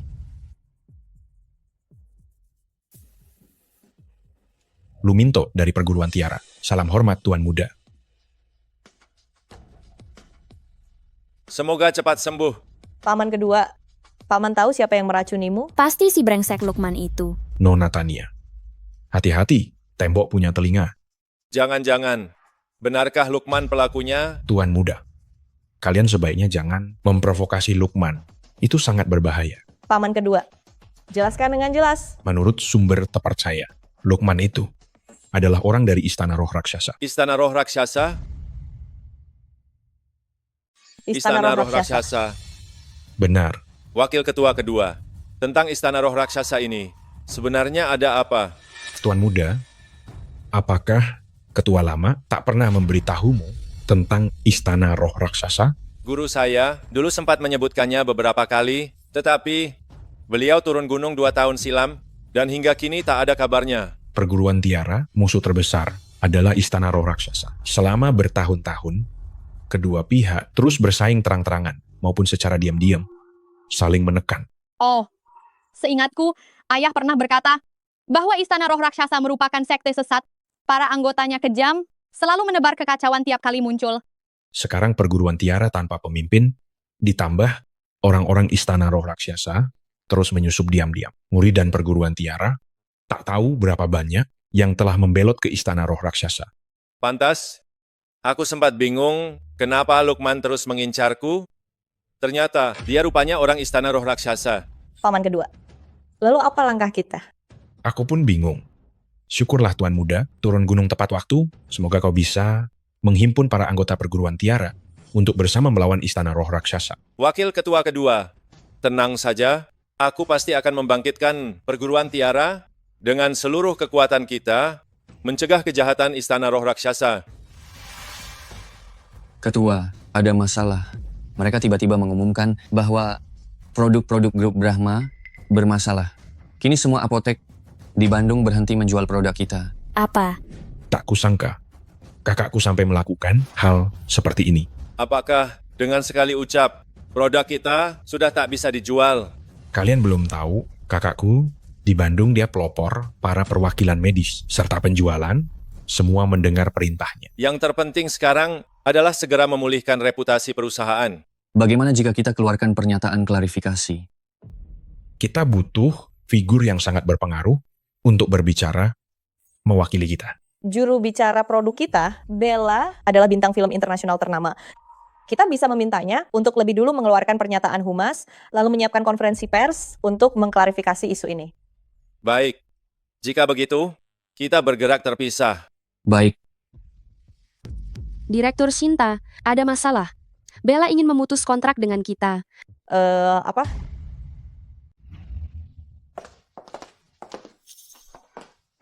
Luminto dari perguruan Tiara. Salam hormat Tuan Muda. Semoga cepat sembuh. Paman kedua, paman tahu siapa yang meracunimu? Pasti si brengsek Lukman itu. Nona Tania. Hati-hati, tembok punya telinga. Jangan-jangan, benarkah Lukman pelakunya? Tuan Muda, kalian sebaiknya jangan memprovokasi Lukman. Itu sangat berbahaya. Paman kedua, jelaskan dengan jelas. Menurut sumber terpercaya, Lukman itu adalah orang dari Istana Roh Raksasa. Istana Roh Raksasa? Istana Roh Raksasa. Benar. Wakil Ketua kedua, tentang Istana Roh Raksasa ini, sebenarnya ada apa? Tuan Muda, apakah Ketua Lama tak pernah memberitahumu tentang Istana Roh Raksasa? Guru saya dulu sempat menyebutkannya beberapa kali, tetapi beliau turun gunung 2 tahun silam, dan hingga kini tak ada kabarnya. Perguruan Tiara, musuh terbesar, adalah Istana Roh Raksasa. Selama bertahun-tahun, kedua pihak terus bersaing terang-terangan maupun secara diam-diam, saling menekan. Oh, seingatku, Ayah pernah berkata bahwa Istana Roh Raksasa merupakan sekte sesat. Para anggotanya kejam, selalu menebar kekacauan tiap kali muncul. Sekarang perguruan tiara tanpa pemimpin, ditambah orang-orang istana roh raksasa, terus menyusup diam-diam. Murid dan perguruan tiara tak tahu berapa banyak yang telah membelot ke istana roh raksasa. Pantas, aku sempat bingung kenapa Lukman terus mengincarku. Ternyata dia rupanya orang istana roh raksasa. Paman kedua. Lalu apa langkah kita? Aku pun bingung. Syukurlah Tuan Muda, turun gunung tepat waktu. Semoga kau bisa menghimpun para anggota perguruan tiara untuk bersama melawan istana roh raksasa. Wakil ketua kedua, tenang saja. Aku pasti akan membangkitkan perguruan tiara dengan seluruh kekuatan kita, mencegah kejahatan istana roh raksasa. Ketua, ada masalah. Mereka tiba-tiba mengumumkan bahwa produk-produk grup Brahma bermasalah. Kini semua apotek di Bandung berhenti menjual produk kita. Apa? Tak kusangka, kakakku sampai melakukan hal seperti ini. Apakah dengan sekali ucap, produk kita sudah tak bisa dijual? Kalian belum tahu, kakakku di Bandung dia pelopor para perwakilan medis serta penjualan, semua mendengar perintahnya. Yang terpenting sekarang adalah segera memulihkan reputasi perusahaan. Bagaimana jika kita keluarkan pernyataan klarifikasi? Kita butuh figur yang sangat berpengaruh untuk berbicara mewakili kita. Juru bicara produk kita, Bella, adalah bintang film internasional ternama. Kita bisa memintanya untuk lebih dulu mengeluarkan pernyataan humas, lalu menyiapkan konferensi pers untuk mengklarifikasi isu ini. Baik, jika begitu, kita bergerak terpisah. Baik. Direktur Shinta, ada masalah. Bella ingin memutus kontrak dengan kita. Apa?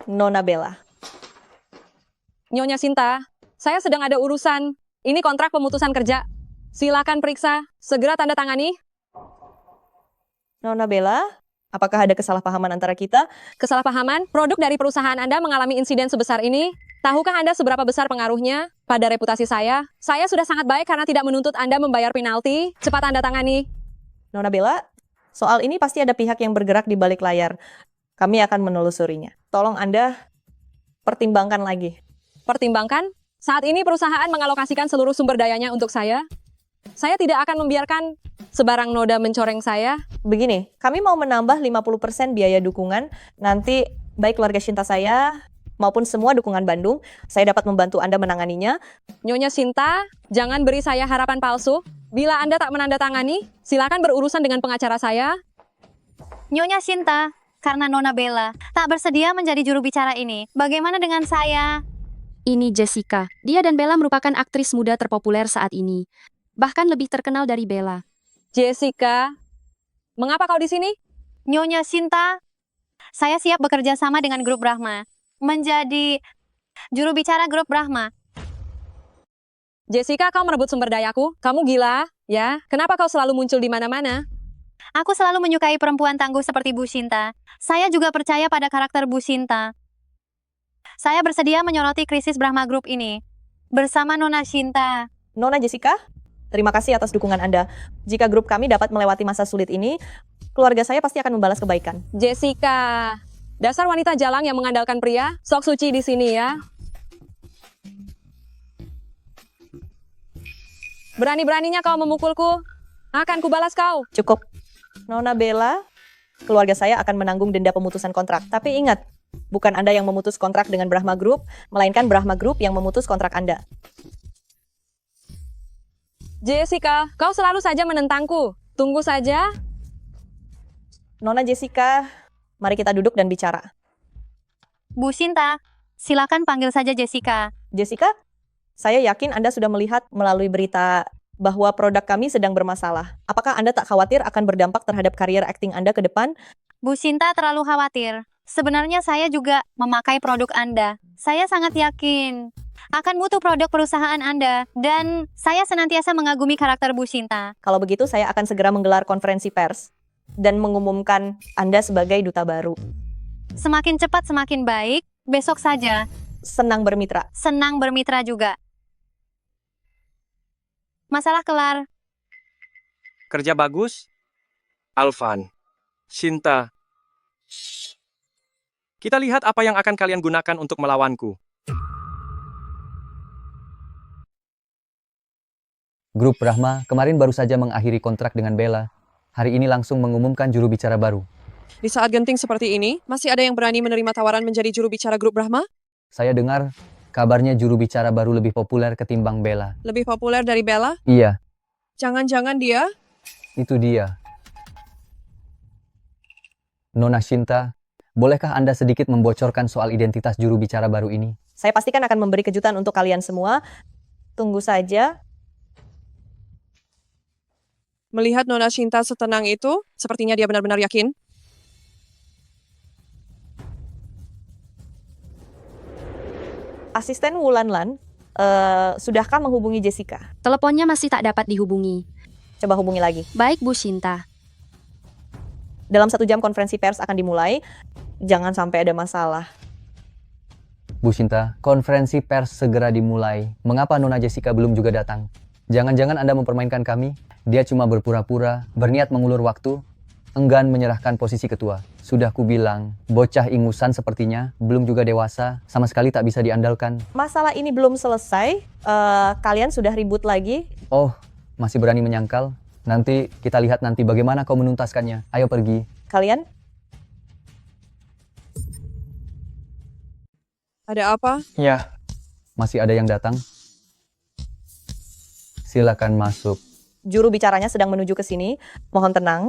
Nona Bella. Nyonya Sinta, saya sedang ada urusan. Ini kontrak pemutusan kerja. Silakan periksa, segera tanda tangani. Nona Bella, apakah ada kesalahpahaman antara kita? Kesalahpahaman, produk dari perusahaan Anda mengalami insiden sebesar ini. Tahukah Anda seberapa besar pengaruhnya pada reputasi saya? Saya sudah sangat baik karena tidak menuntut Anda membayar penalti. Cepat tanda tangani. Nona Bella, soal ini pasti ada pihak yang bergerak di balik layar. Kami akan menelusurinya. Tolong Anda pertimbangkan lagi. Pertimbangkan, saat ini perusahaan mengalokasikan seluruh sumber dayanya untuk saya. Saya tidak akan membiarkan sebarang noda mencoreng saya. Begini, kami mau menambah 50% biaya dukungan. Nanti baik keluarga Shinta saya maupun semua dukungan Bandung, saya dapat membantu Anda menanganinya. Nyonya Sinta, jangan beri saya harapan palsu. Bila Anda tak menandatangani, silakan berurusan dengan pengacara saya. Nyonya Sinta, karena Nona Bella tak bersedia menjadi juru bicara ini, bagaimana dengan saya? Ini Jessica. Dia dan Bella merupakan aktris muda terpopuler saat ini. Bahkan lebih terkenal dari Bella. Jessica, mengapa kau di sini? Nyonya Sinta, saya siap bekerja sama dengan grup Brahma. Menjadi juru bicara grup Brahma. Jessica, kau merebut sumber dayaku. Kamu gila, ya? Kenapa kau selalu muncul di mana-mana? Aku selalu menyukai perempuan tangguh seperti Bu Shinta. Saya juga percaya pada karakter Bu Shinta. Saya bersedia menyoroti krisis Brahma Group ini. Bersama Nona Shinta. Nona Jessica, terima kasih atas dukungan Anda. Jika grup kami dapat melewati masa sulit ini, keluarga saya pasti akan membalas kebaikan. Jessica, dasar wanita jalang yang mengandalkan pria, sok suci di sini ya. Berani-beraninya kau memukulku, akan kubalas kau. Cukup. Nona Bella, keluarga saya akan menanggung denda pemutusan kontrak. Tapi ingat, bukan Anda yang memutus kontrak dengan Brahma Group, melainkan Brahma Group yang memutus kontrak Anda. Jessica, kau selalu saja menentangku. Tunggu saja. Nona Jessica, mari kita duduk dan bicara. Bu Shinta, silakan panggil saja Jessica. Jessica, saya yakin Anda sudah melihat melalui berita bahwa produk kami sedang bermasalah. Apakah Anda tak khawatir akan berdampak terhadap karier akting Anda ke depan? Bu Shinta terlalu khawatir. Sebenarnya saya juga memakai produk Anda. Saya sangat yakin akan mutu produk perusahaan Anda. Dan saya senantiasa mengagumi karakter Bu Shinta. Kalau begitu, saya akan segera menggelar konferensi pers dan mengumumkan Anda sebagai duta baru. Semakin cepat semakin baik. Besok saja. Senang bermitra. Senang bermitra juga. Masalah kelar. Kerja bagus. Alvan, Shinta, Kita lihat apa yang akan kalian gunakan untuk melawanku. Grup Brahma kemarin baru saja mengakhiri kontrak dengan Bella. Hari ini langsung mengumumkan juru bicara baru. Di saat genting seperti ini, masih ada yang berani menerima tawaran menjadi juru bicara grup Brahma? Saya dengar kabarnya juru bicara baru lebih populer ketimbang Bella. Lebih populer dari Bella? Iya, Jangan-jangan dia? itu dia. Nona Shinta, bolehkah Anda sedikit membocorkan soal identitas juru bicara baru ini? Saya pastikan akan memberi kejutan untuk kalian semua. Tunggu saja. Melihat Nona Shinta setenang itu, sepertinya dia benar-benar yakin. Asisten Wulanlan, sudahkah menghubungi Jessica? Teleponnya masih tak dapat dihubungi. Coba hubungi lagi. Baik, Bu Shinta. Dalam 1 jam konferensi pers akan dimulai. Jangan sampai ada masalah. Bu Shinta, konferensi pers segera dimulai. Mengapa Nona Jessica belum juga datang? Jangan-jangan Anda mempermainkan kami? Dia cuma berpura-pura, berniat mengulur waktu, enggan menyerahkan posisi ketua. Sudah kubilang, bocah ingusan sepertinya, belum juga dewasa, sama sekali tak bisa diandalkan. Masalah ini belum selesai. Kalian sudah ribut lagi. Oh, masih berani menyangkal? Nanti kita lihat nanti bagaimana kau menuntaskannya. Ayo pergi. Kalian? Ada apa? Ya, Masih ada yang datang? Silakan masuk. Juru bicaranya sedang menuju ke sini. Mohon tenang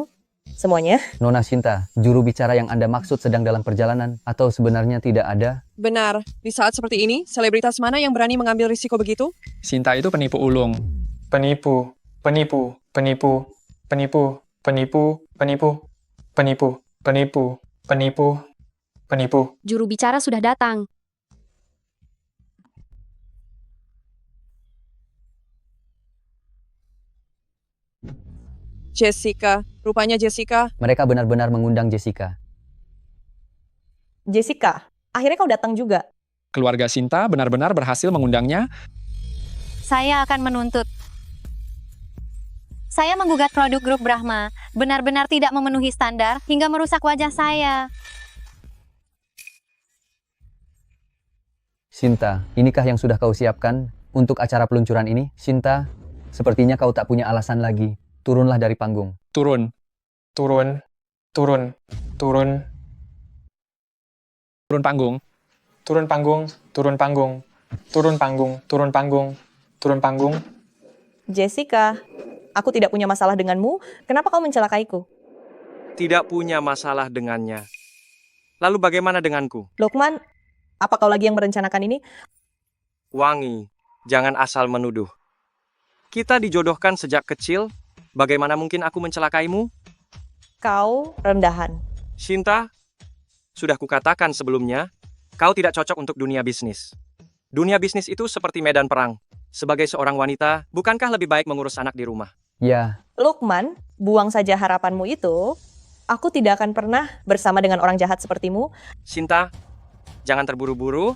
semuanya. Nona Shinta, juru bicara yang Anda maksud sedang dalam perjalanan atau sebenarnya tidak ada? Benar. Di saat seperti ini, selebritas mana yang berani mengambil risiko begitu? Sinta itu penipu ulung. penipu, penipu, penipu, penipu, penipu, penipu, penipu, penipu, penipu, penipu. Juru bicara sudah datang. Jessica. Rupanya Jessica. Mereka benar-benar mengundang Jessica. Jessica, akhirnya kau datang juga. Keluarga Sinta benar-benar berhasil mengundangnya. Saya akan menuntut. Saya menggugat produk grup Brahma, benar-benar tidak memenuhi standar hingga merusak wajah saya. Shinta, inikah yang sudah kau siapkan untuk acara peluncuran ini? Shinta, sepertinya kau tak punya alasan lagi. Turunlah dari panggung. Turun. Turun, turun, turun, Turun panggung. turun panggung, turun panggung, turun panggung, turun panggung, turun panggung. Jessica, aku tidak punya masalah denganmu. Kenapa kau mencelakaiku? Tidak punya masalah dengannya. Lalu bagaimana denganku? Lukman, apa kau lagi yang merencanakan ini? Wangi, jangan asal menuduh. Kita dijodohkan sejak kecil. Bagaimana mungkin aku mencelakaimu? Kau rendahan. Shinta, sudah kukatakan sebelumnya, kau tidak cocok untuk dunia bisnis. Dunia bisnis itu seperti medan perang. Sebagai seorang wanita, bukankah lebih baik mengurus anak di rumah? Ya, Lukman, buang saja harapanmu itu. Aku tidak akan pernah bersama dengan orang jahat sepertimu. Shinta, jangan terburu-buru.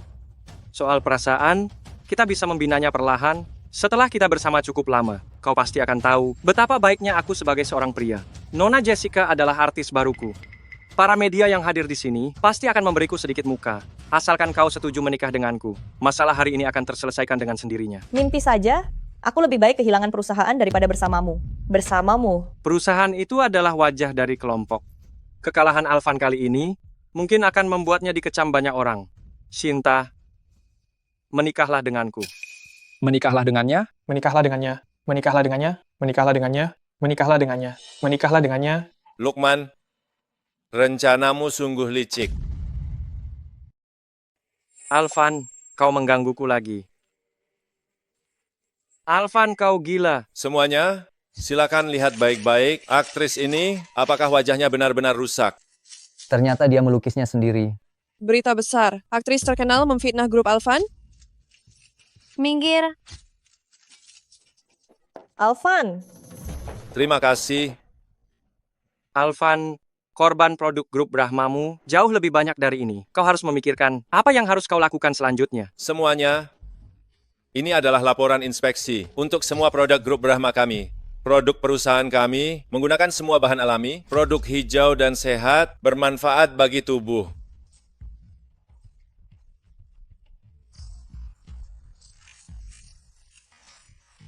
Soal perasaan, kita bisa membinanya perlahan. Setelah kita bersama cukup lama, kau pasti akan tahu betapa baiknya aku sebagai seorang pria. Nona Jessica adalah artis baruku. Para media yang hadir di sini pasti akan memberiku sedikit muka. Asalkan kau setuju menikah denganku, masalah hari ini akan terselesaikan dengan sendirinya. Mimpi saja. Aku lebih baik kehilangan perusahaan daripada bersamamu. Bersamamu. Perusahaan itu adalah wajah dari kelompok. Kekalahan Alvan kali ini mungkin akan membuatnya dikecam banyak orang. Shinta, menikahlah denganku. Menikahlah dengannya. Menikahlah dengannya, menikahlah dengannya, menikahlah dengannya, menikahlah dengannya, menikahlah dengannya. Lukman, rencanamu sungguh licik. Alvan, kau menggangguku lagi. Alvan, kau gila. Semuanya, silakan lihat baik-baik aktris ini, apakah wajahnya benar-benar rusak. ternyata dia melukisnya sendiri. Berita besar. Aktris terkenal memfitnah grup Alvan. Minggir. Alvan, Terima kasih. Alvan, korban produk grup Brahmamu jauh lebih banyak dari ini. Kau harus memikirkan apa yang harus kau lakukan selanjutnya. Semuanya, ini adalah laporan inspeksi untuk semua produk grup Brahma kami. Produk perusahaan kami menggunakan semua bahan alami, produk hijau dan sehat, bermanfaat bagi tubuh.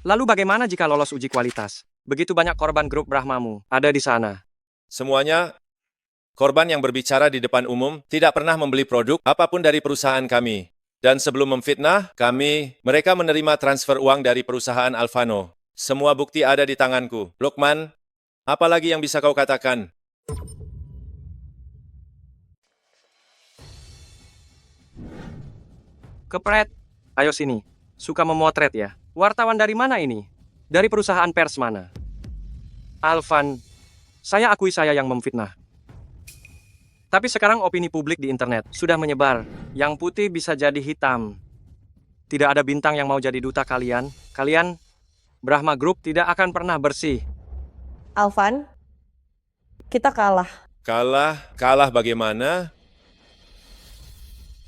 Lalu bagaimana jika lolos uji kualitas? Begitu banyak korban grup Brahmamu ada di sana. Semuanya korban yang berbicara di depan umum tidak pernah membeli produk apapun dari perusahaan kami. Dan sebelum memfitnah kami, mereka menerima transfer uang dari perusahaan Alfano. Semua bukti ada di tanganku. Lukman, apa lagi yang bisa kau katakan? Kepret, ayo sini. Suka memotret ya. Wartawan dari mana ini? Dari perusahaan pers mana? Alvan, saya akui saya yang memfitnah. Tapi sekarang opini publik di internet sudah menyebar. Yang putih bisa jadi hitam. Tidak ada bintang yang mau jadi duta kalian. Kalian, Brahma Group tidak akan pernah bersih. Alvan, kita kalah. Kalah bagaimana?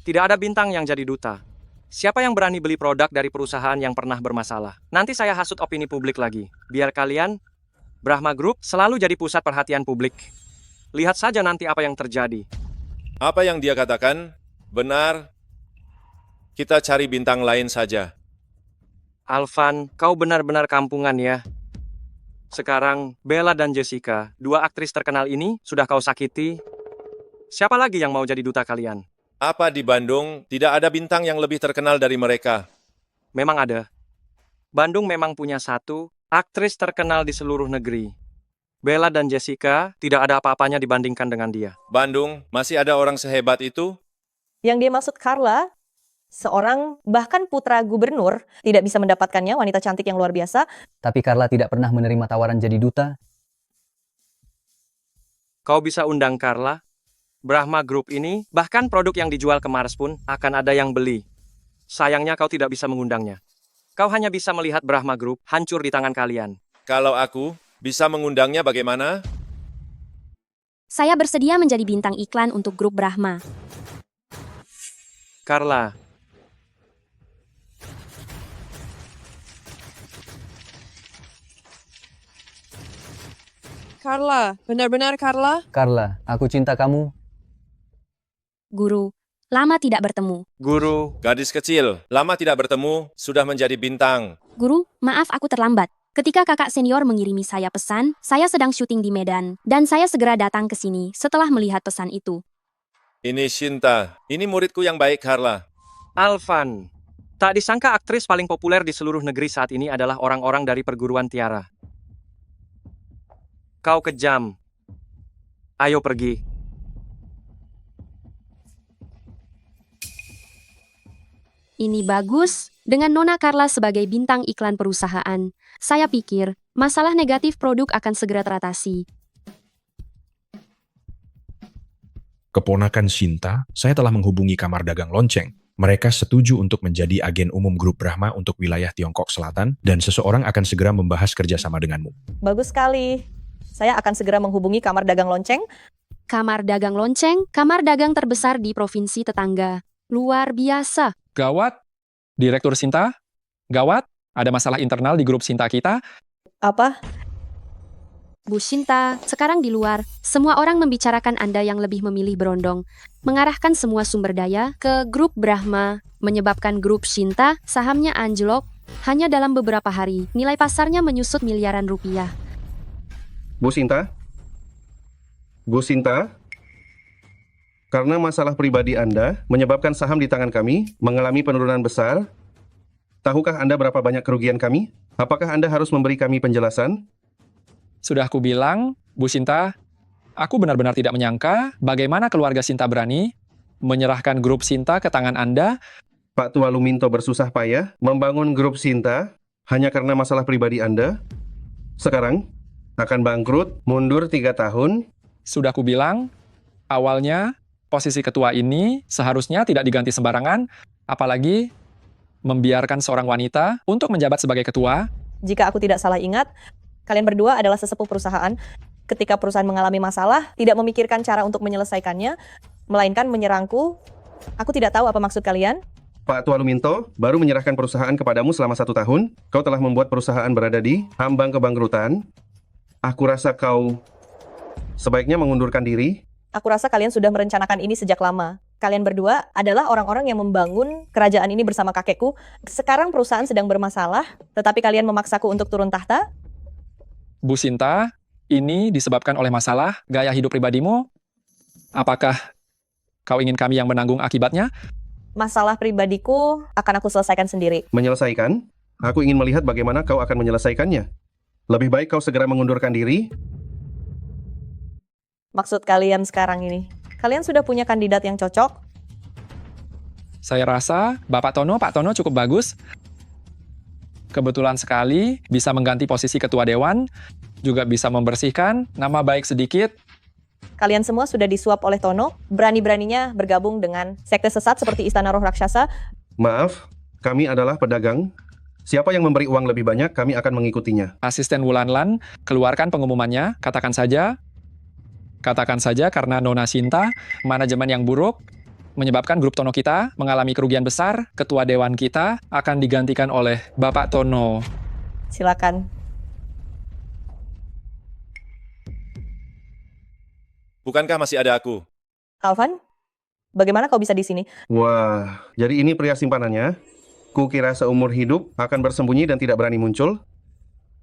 Tidak ada bintang yang jadi duta. Siapa yang berani beli produk dari perusahaan yang pernah bermasalah? Nanti saya hasut opini publik lagi. Biar kalian, Brahma Group, selalu jadi pusat perhatian publik. Lihat saja nanti apa yang terjadi. Apa yang dia katakan? Benar. Kita cari bintang lain saja. Alvan, kau benar-benar kampungan ya. Sekarang, Bella dan Jessica, dua aktris terkenal ini, sudah kau sakiti. Siapa lagi yang mau jadi duta kalian? Apa di Bandung tidak ada bintang yang lebih terkenal dari mereka? Memang ada. Bandung memang punya satu aktris terkenal di seluruh negeri. Bella dan Jessica tidak ada apa-apanya dibandingkan dengan dia. Bandung masih ada orang sehebat itu? Yang dia maksud Carla, seorang bahkan putra gubernur tidak bisa mendapatkannya, wanita cantik yang luar biasa. Tapi Carla tidak pernah menerima tawaran jadi duta. Kau bisa undang Carla. Brahma Group ini, bahkan produk yang dijual ke Mars pun akan ada yang beli. Sayangnya kau tidak bisa mengundangnya. Kau hanya bisa melihat Brahma Group hancur di tangan kalian. Kalau aku bisa mengundangnya bagaimana? Saya bersedia menjadi bintang iklan untuk grup Brahma. Carla. Carla, benar-benar Carla? Carla, aku cinta kamu. Guru, lama tidak bertemu. Guru, Gadis kecil, lama tidak bertemu, sudah menjadi bintang. Guru, maaf aku terlambat. Ketika kakak senior mengirimi saya pesan, saya sedang syuting di Medan, dan saya segera datang ke sini setelah melihat pesan itu. Ini Shinta, ini muridku yang baik, Carla. Alvan. Tak disangka aktris paling populer di seluruh negeri saat ini adalah orang-orang dari perguruan Tiara. Kau kejam. Ayo pergi. Ini bagus, dengan Nona Carla sebagai bintang iklan perusahaan. Saya pikir, masalah negatif produk akan segera teratasi. Keponakan Shinta, saya telah menghubungi kamar dagang lonceng. Mereka setuju untuk menjadi agen umum grup Brahma untuk wilayah Tiongkok Selatan dan seseorang akan segera membahas kerjasama denganmu. Bagus sekali. Saya akan segera menghubungi kamar dagang lonceng. Kamar dagang lonceng, kamar dagang terbesar di provinsi tetangga. Luar biasa. Gawat, Direktur Sinta? Gawat, ada masalah internal di grup Sinta kita. Apa? Bu Shinta, sekarang di luar, semua orang membicarakan Anda yang lebih memilih berondong, mengarahkan semua sumber daya ke grup Brahma, menyebabkan grup Shinta, sahamnya anjlok, hanya dalam beberapa hari, nilai pasarnya menyusut miliaran rupiah. Bu Sinta? Bu Sinta? Karena masalah pribadi Anda menyebabkan saham di tangan kami mengalami penurunan besar. Tahukah Anda berapa banyak kerugian kami? Apakah Anda harus memberi kami penjelasan? Sudah aku bilang, Bu Sinta, aku benar-benar tidak menyangka bagaimana keluarga Sinta berani menyerahkan grup Sinta ke tangan Anda. Pak Tua Luminto bersusah payah membangun grup Sinta hanya karena masalah pribadi Anda. Sekarang akan bangkrut, mundur 3 tahun. Sudah aku bilang, awalnya posisi ketua ini seharusnya tidak diganti sembarangan, apalagi membiarkan seorang wanita untuk menjabat sebagai ketua. Jika aku tidak salah ingat, kalian berdua adalah sesepuh perusahaan. Ketika perusahaan mengalami masalah, tidak memikirkan cara untuk menyelesaikannya, melainkan menyerangku. Aku tidak tahu apa maksud kalian. Pak Tua Luminto baru menyerahkan perusahaan kepadamu selama 1 tahun. Kau telah membuat perusahaan berada di ambang kebangkrutan. Aku rasa kau sebaiknya mengundurkan diri. Aku rasa kalian sudah merencanakan ini sejak lama. Kalian berdua adalah orang-orang yang membangun kerajaan ini bersama kakekku. Sekarang perusahaan sedang bermasalah, tetapi kalian memaksaku untuk turun tahta. Bu Sinta, ini disebabkan oleh masalah gaya hidup pribadimu. Apakah kau ingin kami yang menanggung akibatnya? Masalah pribadiku akan aku selesaikan sendiri. Menyelesaikan? Aku ingin melihat bagaimana kau akan menyelesaikannya. Lebih baik kau segera mengundurkan diri. Maksud kalian sekarang ini? Kalian sudah punya kandidat yang cocok? Saya rasa Pak Tono cukup bagus. Kebetulan sekali bisa mengganti posisi ketua dewan, juga bisa membersihkan nama baik sedikit. Kalian semua sudah disuap oleh Tono, berani-beraninya bergabung dengan sekte sesat seperti Istana Roh Raksasa. Maaf, kami adalah pedagang. Siapa yang memberi uang lebih banyak, kami akan mengikutinya. Asisten Wulanlan, keluarkan pengumumannya, katakan saja karena Nona Sinta, manajemen yang buruk, menyebabkan grup Tono kita mengalami kerugian besar, ketua dewan kita akan digantikan oleh Bapak Tono. Silakan. Bukankah masih ada aku? Alvan, bagaimana kau bisa di sini? Wah, jadi ini pria simpanannya? Kukira seumur hidup akan bersembunyi dan tidak berani muncul.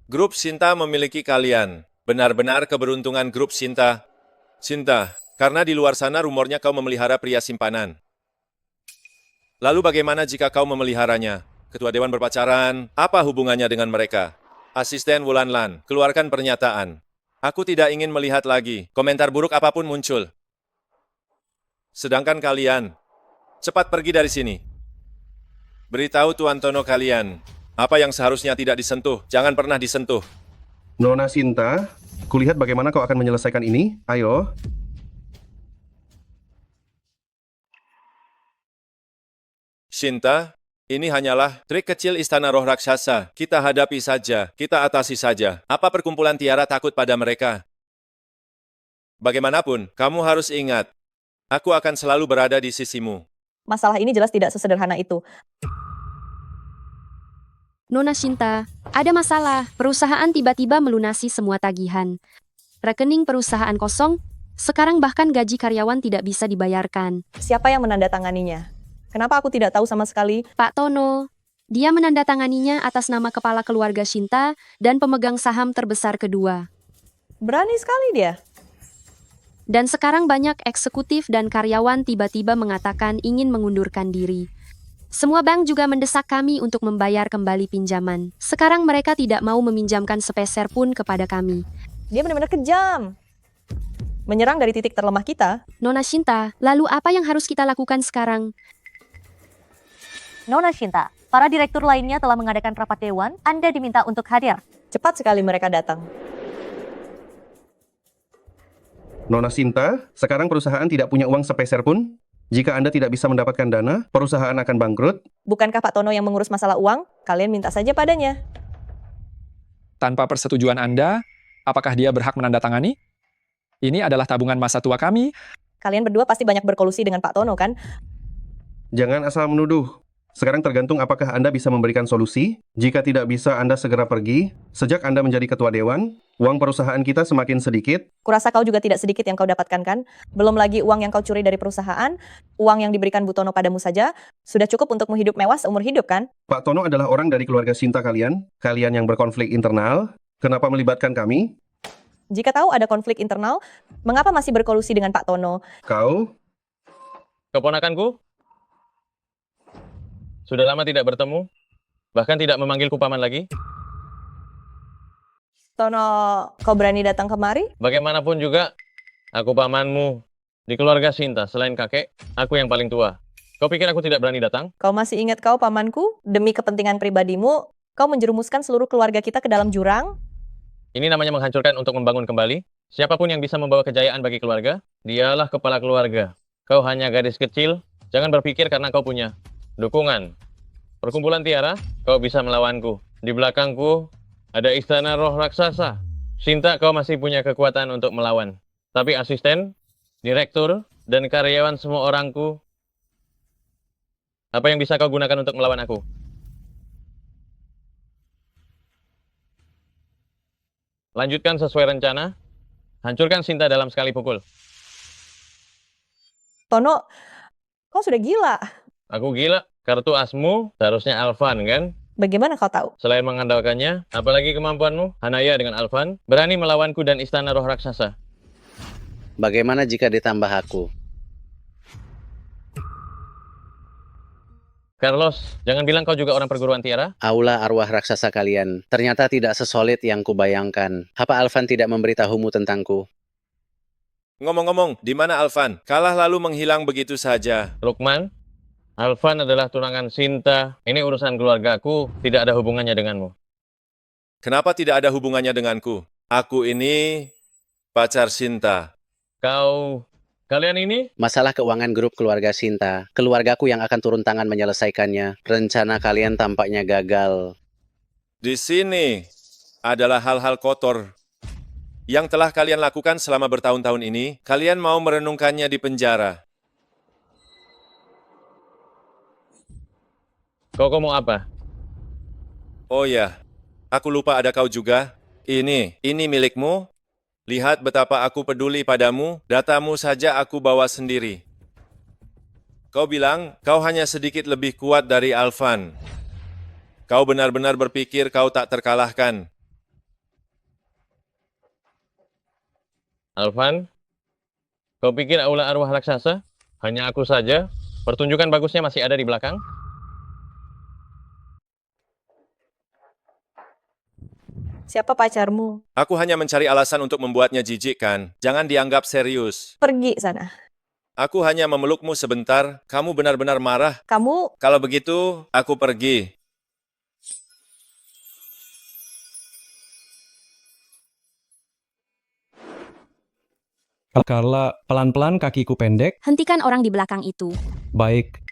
Grup Sinta memiliki kalian. Benar-benar keberuntungan grup Sinta. Sinta, karena di luar sana rumornya kau memelihara pria simpanan. Lalu bagaimana jika kau memeliharanya? Ketua Dewan berpacaran, apa hubungannya dengan mereka? Asisten Wulanlan, keluarkan pernyataan. Aku tidak ingin melihat lagi komentar buruk apapun muncul. Sedangkan kalian, cepat pergi dari sini. Beritahu Tuan Tono kalian, apa yang seharusnya tidak disentuh, jangan pernah disentuh. Nona Sinta, kulihat bagaimana kau akan menyelesaikan ini. Ayo. Sinta, ini hanyalah trik kecil Istana Roh Raksasa. Kita hadapi saja, kita atasi saja. Apa perkumpulan Tiara takut pada mereka? Bagaimanapun, kamu harus ingat, aku akan selalu berada di sisimu. Masalah ini jelas tidak sesederhana itu. Nona Sinta, ada masalah. Perusahaan tiba-tiba melunasi semua tagihan. Rekening perusahaan kosong, sekarang bahkan gaji karyawan tidak bisa dibayarkan. Siapa yang menandatanganinya? Kenapa aku tidak tahu sama sekali? Pak Tono, dia menandatanganinya atas nama kepala keluarga Sinta dan pemegang saham terbesar kedua. Berani sekali dia. Dan sekarang banyak eksekutif dan karyawan tiba-tiba mengatakan ingin mengundurkan diri. Semua bank juga mendesak kami untuk membayar kembali pinjaman. Sekarang mereka tidak mau meminjamkan sepeser pun kepada kami. Dia benar-benar kejam. Menyerang dari titik terlemah kita. Nona Sinta, lalu apa yang harus kita lakukan sekarang? Nona Sinta, para direktur lainnya telah mengadakan rapat dewan. Anda diminta untuk hadir. Cepat sekali mereka datang. Nona Sinta, sekarang perusahaan tidak punya uang sepeser pun. Jika Anda tidak bisa mendapatkan dana, perusahaan akan bangkrut. Bukankah Pak Tono yang mengurus masalah uang? Kalian minta saja padanya. Tanpa persetujuan Anda, apakah dia berhak menandatangani? Ini adalah tabungan masa tua kami. Kalian berdua pasti banyak berkolusi dengan Pak Tono, kan? Jangan asal menuduh. Sekarang tergantung apakah Anda bisa memberikan solusi. Jika tidak bisa, Anda segera pergi. Sejak Anda menjadi ketua dewan, uang perusahaan kita semakin sedikit. Kurasa kau juga tidak sedikit yang kau dapatkan, kan? Belum lagi uang yang kau curi dari perusahaan, uang yang diberikan Bu Tono padamu saja, sudah cukup untuk menghidup mewah seumur hidup, kan? Pak Tono adalah orang dari keluarga Sinta kalian. Kalian yang berkonflik internal. Kenapa melibatkan kami? Jika tahu ada konflik internal, mengapa masih berkolusi dengan Pak Tono? Kau? Keponakanku? Sudah lama tidak bertemu, bahkan tidak memanggilku paman lagi. Tono, kau berani datang kemari? Bagaimanapun juga, aku pamanmu. Di keluarga Sinta, selain kakek, aku yang paling tua. Kau pikir aku tidak berani datang? Kau masih ingat kau pamanku? Demi kepentingan pribadimu, kau menjerumuskan seluruh keluarga kita ke dalam jurang? Ini namanya menghancurkan untuk membangun kembali. Siapapun yang bisa membawa kejayaan bagi keluarga, dialah kepala keluarga. Kau hanya gadis kecil, jangan berpikir karena kau punya dukungan perkumpulan Tiara, kau bisa melawanku. Di belakangku ada Istana Roh Raksasa. Sinta, kau masih punya kekuatan untuk melawan. Tapi asisten, direktur, dan karyawan semua orangku Apa yang bisa kau gunakan untuk melawan aku? Lanjutkan sesuai rencana. Hancurkan Sinta dalam sekali pukul. Tono, kau sudah gila. Aku gila. Kartu asmu seharusnya Alvan, kan? Bagaimana kau tahu? Selain mengandalkannya, apalagi kemampuanmu, Hanaya dengan Alvan, berani melawanku dan istana roh raksasa. Bagaimana jika ditambah aku? Carlos, jangan bilang kau juga orang perguruan Tiara. Aula arwah raksasa kalian ternyata tidak sesolid yang kubayangkan. Apa Alvan tidak memberitahumu tentangku? Ngomong-ngomong, di mana Alvan? Kalah lalu menghilang begitu saja. Lukman, Alvan adalah tunangan Sinta. Ini urusan keluargaku, tidak ada hubungannya denganmu. Kenapa tidak ada hubungannya denganku? Aku ini pacar Sinta. Kalian ini? Masalah keuangan grup keluarga Sinta. Keluargaku yang akan turun tangan menyelesaikannya. Rencana kalian tampaknya gagal. Di sini adalah hal-hal kotor yang telah kalian lakukan selama bertahun-tahun ini. Kalian mau merenungkannya di penjara. Kau mau apa? Oh ya, aku lupa ada kau juga. Ini milikmu. Lihat betapa aku peduli padamu, datamu saja aku bawa sendiri. Kau bilang, kau hanya sedikit lebih kuat dari Alvan. Kau benar-benar berpikir kau tak terkalahkan. Alvan, kau pikir aula arwah raksasa? Hanya aku saja? Pertunjukan bagusnya masih ada di belakang? Siapa pacarmu? Aku hanya mencari alasan untuk membuatnya jijik kan. Jangan dianggap serius. Pergi sana. Aku hanya memelukmu sebentar. Kamu benar-benar marah. Kamu... Kalau begitu, aku pergi. Carla, pelan-pelan kakiku pendek. Hentikan orang di belakang itu. Baik.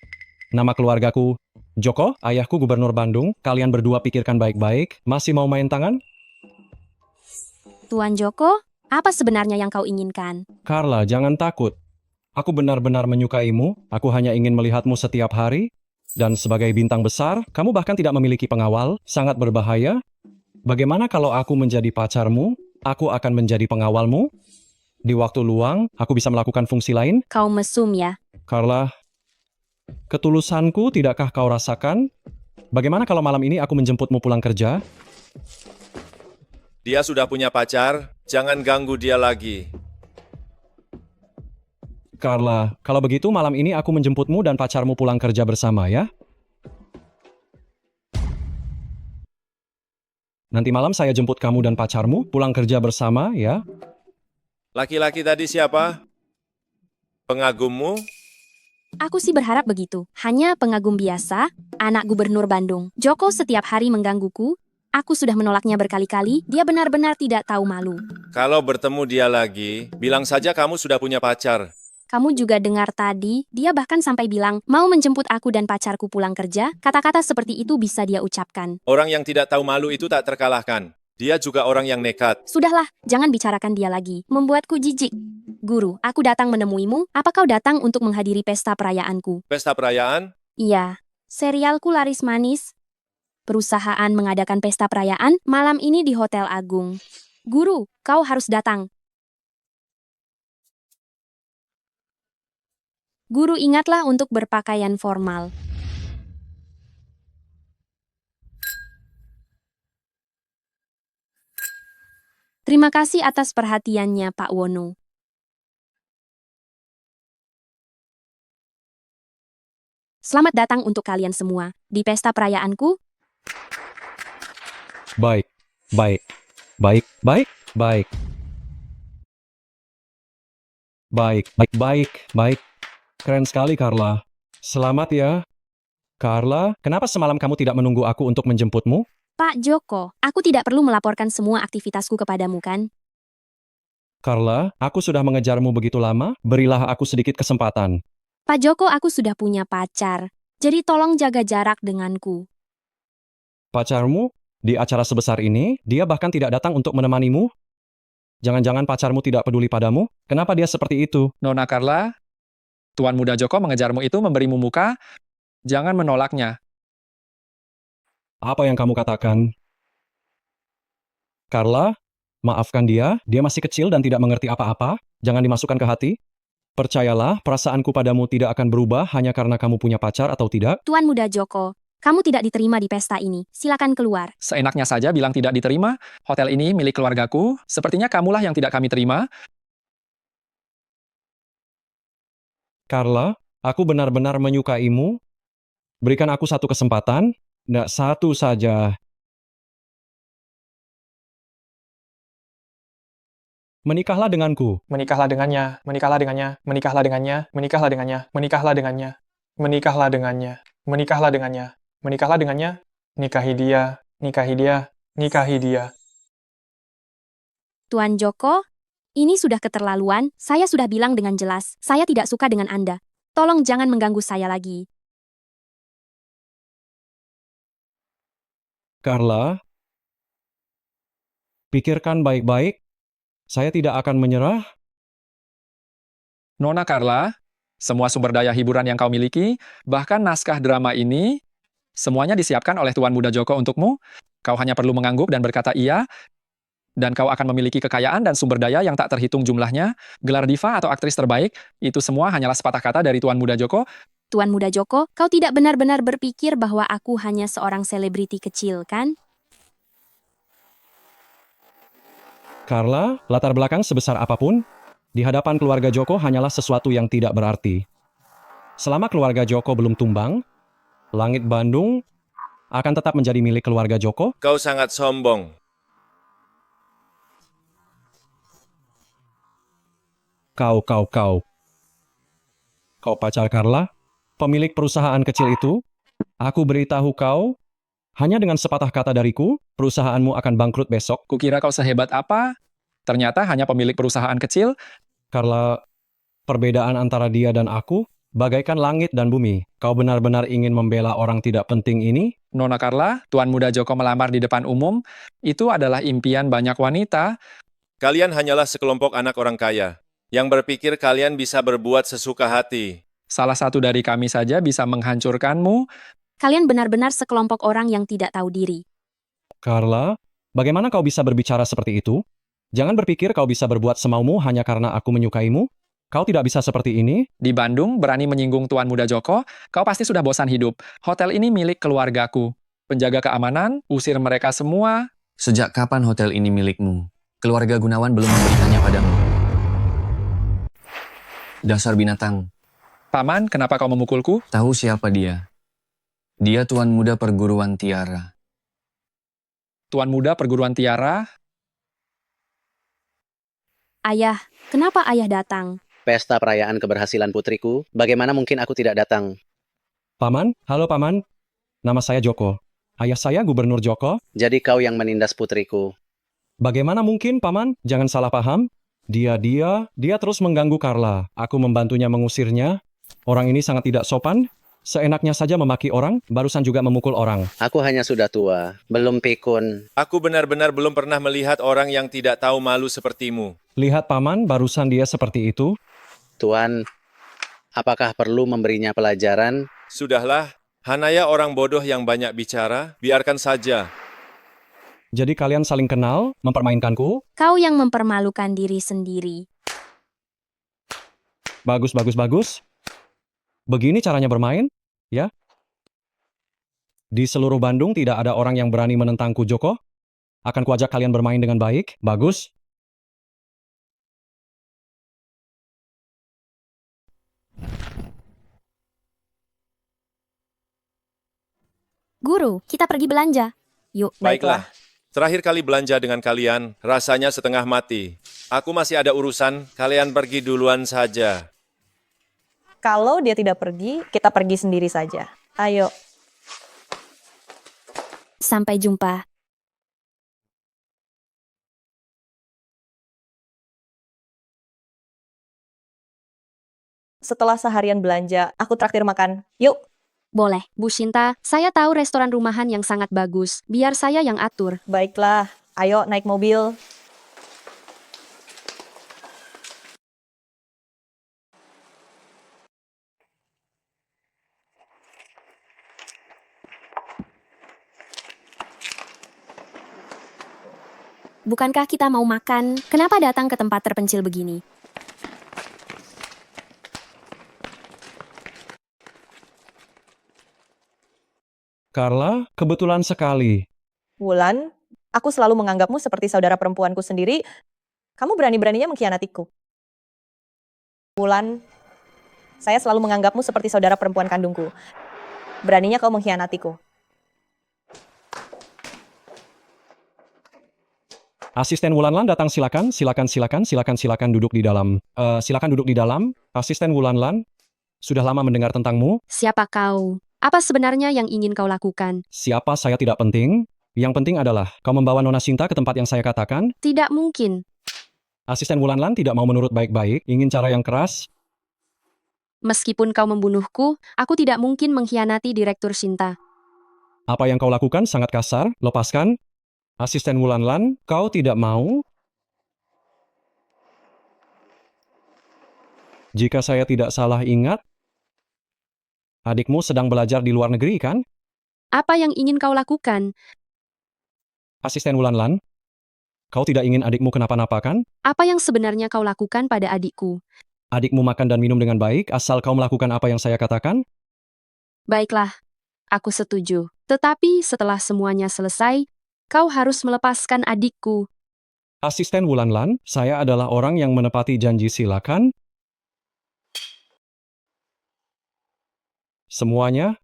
Nama keluargaku Joko, ayahku gubernur Bandung. Kalian berdua pikirkan baik-baik. Masih mau main tangan? Tuan Joko, apa sebenarnya yang kau inginkan? Carla, jangan takut. Aku benar-benar menyukaimu. Aku hanya ingin melihatmu setiap hari. Dan sebagai bintang besar, kamu bahkan tidak memiliki pengawal. Sangat berbahaya. Bagaimana kalau aku menjadi pacarmu? Aku akan menjadi pengawalmu. Di waktu luang, aku bisa melakukan fungsi lain. Kau mesum ya? Carla, ketulusanku tidakkah kau rasakan? Bagaimana kalau malam ini aku menjemputmu pulang kerja? Dia sudah punya pacar, jangan ganggu dia lagi. Carla, kalau begitu malam ini aku menjemputmu dan pacarmu pulang kerja bersama ya. Nanti malam saya jemput kamu dan pacarmu pulang kerja bersama ya. Laki-laki tadi siapa? Pengagummu? Aku sih berharap begitu. Hanya pengagum biasa, anak gubernur Bandung. Joko setiap hari menggangguku. Aku sudah menolaknya berkali-kali, dia benar-benar tidak tahu malu. Kalau bertemu dia lagi, bilang saja kamu sudah punya pacar. Kamu juga dengar tadi, dia bahkan sampai bilang, mau menjemput aku dan pacarku pulang kerja, kata-kata seperti itu bisa dia ucapkan. Orang yang tidak tahu malu itu tak terkalahkan. Dia juga orang yang nekat. Sudahlah, jangan bicarakan dia lagi, membuatku jijik. Guru, aku datang menemuimu, apa kau datang untuk menghadiri pesta perayaanku? Pesta perayaan? Iya, serialku laris manis. Perusahaan mengadakan pesta perayaan malam ini di Hotel Agung. Guru, kau harus datang. Guru, ingatlah untuk berpakaian formal. Terima kasih atas perhatiannya, Pak Wono. Selamat datang untuk kalian semua di pesta perayaanku. Baik, baik, baik, baik, baik. Baik, baik, baik, baik. Keren sekali, Carla. Selamat ya. Carla, kenapa semalam kamu tidak menunggu aku untuk menjemputmu? Pak Joko, aku tidak perlu melaporkan semua aktivitasku kepadamu kan? Carla, aku sudah mengejarmu begitu lama, berilah aku sedikit kesempatan. Pak Joko, aku sudah punya pacar. Jadi tolong jaga jarak denganku. Pacarmu? Di acara sebesar ini, dia bahkan tidak datang untuk menemanimu? Jangan-jangan pacarmu tidak peduli padamu? Kenapa dia seperti itu? Nona Carla, Tuan Muda Joko mengejarmu itu memberimu muka. Jangan menolaknya. Apa yang kamu katakan? Carla, maafkan dia masih kecil dan tidak mengerti apa-apa. Jangan dimasukkan ke hati. Percayalah, perasaanku padamu tidak akan berubah hanya karena kamu punya pacar atau tidak. Tuan Muda Joko, kamu tidak diterima di pesta ini. Silakan keluar. Seenaknya saja bilang tidak diterima. Hotel ini milik keluargaku. Sepertinya kamulah yang tidak kami terima. Carla, aku benar-benar menyukaimu. Berikan aku satu kesempatan. Nggak, satu saja. Menikahlah denganku. Menikahlah dengannya, menikahlah dengannya, menikahlah dengannya, menikahlah dengannya, menikahlah dengannya, menikahlah dengannya, menikahlah dengannya, menikahlah dengannya, nikahi dia, nikahi dia, nikahi dia. Tuan Joko, ini sudah keterlaluan. Saya sudah bilang dengan jelas, saya tidak suka dengan Anda. Tolong jangan mengganggu saya lagi. Carla, pikirkan baik-baik. Saya tidak akan menyerah. Nona Carla, semua sumber daya hiburan yang kau miliki, bahkan naskah drama ini, semuanya disiapkan oleh Tuan Muda Joko untukmu. Kau hanya perlu mengangguk dan berkata iya, dan kau akan memiliki kekayaan dan sumber daya yang tak terhitung jumlahnya. Gelar diva atau aktris terbaik, itu semua hanyalah sepatah kata dari Tuan Muda Joko. Tuan Muda Joko, kau tidak benar-benar berpikir bahwa aku hanya seorang selebriti kecil, kan? Carla, latar belakang sebesar apapun, di hadapan keluarga Joko hanyalah sesuatu yang tidak berarti. Selama keluarga Joko belum tumbang, langit Bandung akan tetap menjadi milik keluarga Joko. Kau sangat sombong. Kau pacar Carla, pemilik perusahaan kecil itu, aku beritahu kau, hanya dengan sepatah kata dariku, perusahaanmu akan bangkrut besok. Kukira kau sehebat apa? Ternyata hanya pemilik perusahaan kecil. Carla, perbedaan antara dia dan aku, bagaikan langit dan bumi. Kau benar-benar ingin membela orang tidak penting ini? Nona Carla, Tuan Muda Joko melamar di depan umum, itu adalah impian banyak wanita. Kalian hanyalah sekelompok anak orang kaya, yang berpikir kalian bisa berbuat sesuka hati. Salah satu dari kami saja bisa menghancurkanmu. Kalian benar-benar sekelompok orang yang tidak tahu diri. Carla, bagaimana kau bisa berbicara seperti itu? Jangan berpikir kau bisa berbuat semaumu hanya karena aku menyukaimu. Kau tidak bisa seperti ini. Di Bandung, berani menyinggung Tuan Muda Joko, kau pasti sudah bosan hidup. Hotel ini milik keluargaku. Penjaga keamanan, usir mereka semua. Sejak kapan hotel ini milikmu? Keluarga Gunawan belum memberikannya padamu. Dasar binatang. Paman, kenapa kau memukulku? Tahu siapa dia? Dia Tuan Muda Perguruan Tiara. Tuan Muda Perguruan Tiara? Ayah, kenapa ayah datang? Pesta perayaan keberhasilan putriku, bagaimana mungkin aku tidak datang? Paman, halo Paman. Nama saya Joko. Ayah saya Gubernur Joko. Jadi kau yang menindas putriku. Bagaimana mungkin, Paman? Jangan salah paham. Dia terus mengganggu Carla. Aku membantunya mengusirnya. Orang ini sangat tidak sopan. Seenaknya saja memaki orang, barusan juga memukul orang. Aku hanya sudah tua, belum pikun. Aku benar-benar belum pernah melihat orang yang tidak tahu malu sepertimu. Lihat Paman, barusan dia seperti itu. Tuan, apakah perlu memberinya pelajaran? Sudahlah, Hanaya orang bodoh yang banyak bicara, biarkan saja. Jadi kalian saling kenal, mempermainkanku? Kau yang mempermalukan diri sendiri. Bagus. Begini caranya bermain, ya? Di seluruh Bandung tidak ada orang yang berani menentangku, Joko. Akan kuajak kalian bermain dengan baik. Bagus. Guru, kita pergi belanja. Yuk. Baiklah. Terakhir kali belanja dengan kalian, rasanya setengah mati. Aku masih ada urusan, kalian pergi duluan saja. Kalau dia tidak pergi, kita pergi sendiri saja. Ayo. Sampai jumpa. Setelah seharian belanja, aku traktir makan. Yuk. Boleh, Bu Shinta. Saya tahu restoran rumahan yang sangat bagus. Biar saya yang atur. Baiklah. Ayo naik mobil. bukankah kita mau makan? Kenapa datang ke tempat terpencil begini? Carla, kebetulan sekali. Wulan, aku selalu menganggapmu seperti saudara perempuanku sendiri. Kamu berani-beraninya mengkhianatiku. Wulan, saya selalu menganggapmu seperti saudara perempuan kandungku. Beraninya kau mengkhianatiku. Asisten Wulanlan datang, silakan, silakan duduk di dalam. Silakan duduk di dalam. Asisten Wulanlan, sudah lama mendengar tentangmu. Siapa kau? Apa sebenarnya yang ingin kau lakukan? Siapa saya tidak penting. Yang penting adalah kau membawa Nona Sinta ke tempat yang saya katakan. Tidak mungkin. Asisten Wulanlan tidak mau menurut baik-baik, ingin cara yang keras. Meskipun kau membunuhku, aku tidak mungkin mengkhianati Direktur Sinta. Apa yang kau lakukan sangat kasar, lepaskan. Asisten Wulanlan, kau tidak mau? Jika saya tidak salah ingat, adikmu sedang belajar di luar negeri, kan? Apa yang ingin kau lakukan? Asisten Wulanlan, kau tidak ingin adikmu kenapa-napa, kan? Apa yang sebenarnya kau lakukan pada adikku? Adikmu makan dan minum dengan baik, asal kau melakukan apa yang saya katakan? Baiklah, aku setuju. Tetapi setelah semuanya selesai, kau harus melepaskan adikku. Asisten Wulanlan, saya adalah orang yang menepati janji, silakan. Semuanya,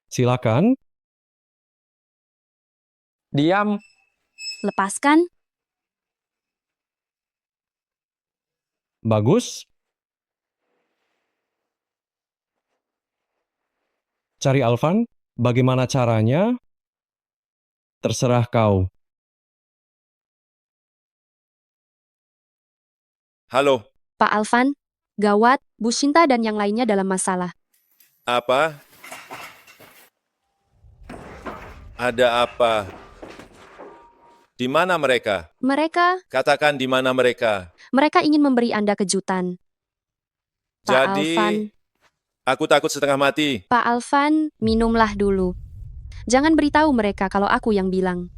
silakan. Diam. Lepaskan. Bagus. Cari Alvan, bagaimana caranya? Terserah kau. Halo, Pak Alvan, gawat, Bu Sinta dan yang lainnya dalam masalah. apa? Ada apa? Di mana mereka? Mereka Katakan di mana mereka. ingin memberi Anda kejutan. Pak Jadi, Alvan, aku takut setengah mati. Pak Alvan, minumlah dulu. Jangan beritahu mereka kalau aku yang bilang.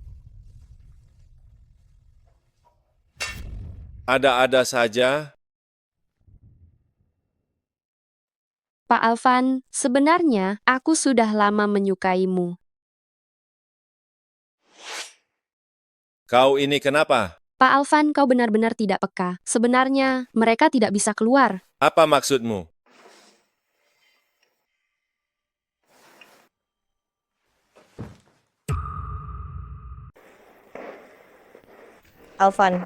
Ada-ada saja. Pak Alvan, sebenarnya aku sudah lama menyukaimu. Kau ini kenapa? Pak Alvan, kau benar-benar tidak peka. Sebenarnya, mereka tidak bisa keluar. Apa maksudmu? Alvan,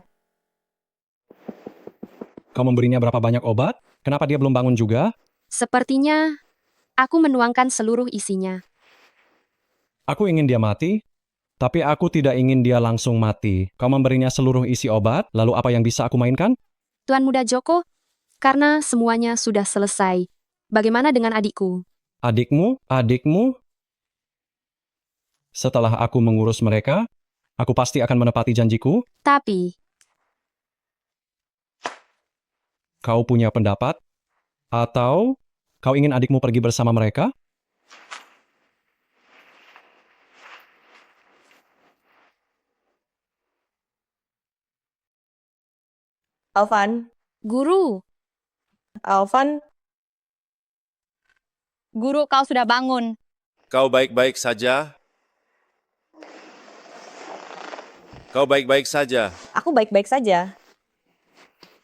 Kau memberinya berapa banyak obat? Kenapa dia belum bangun juga? Sepertinya, aku menuangkan seluruh isinya. Aku ingin dia mati, tapi aku tidak ingin dia langsung mati. Kau memberinya seluruh isi obat, lalu apa yang bisa aku mainkan? Tuan Muda Joko, karena semuanya sudah selesai. Bagaimana dengan adikku? Adikmu? Setelah aku mengurus mereka, aku pasti akan menepati janjiku. Tapi, Kau punya pendapat? Atau kau ingin adikmu pergi bersama mereka? Alvan, Guru, Alvan, Guru, kau sudah bangun. Kau baik-baik saja? Kau baik-baik saja? aku baik-baik saja.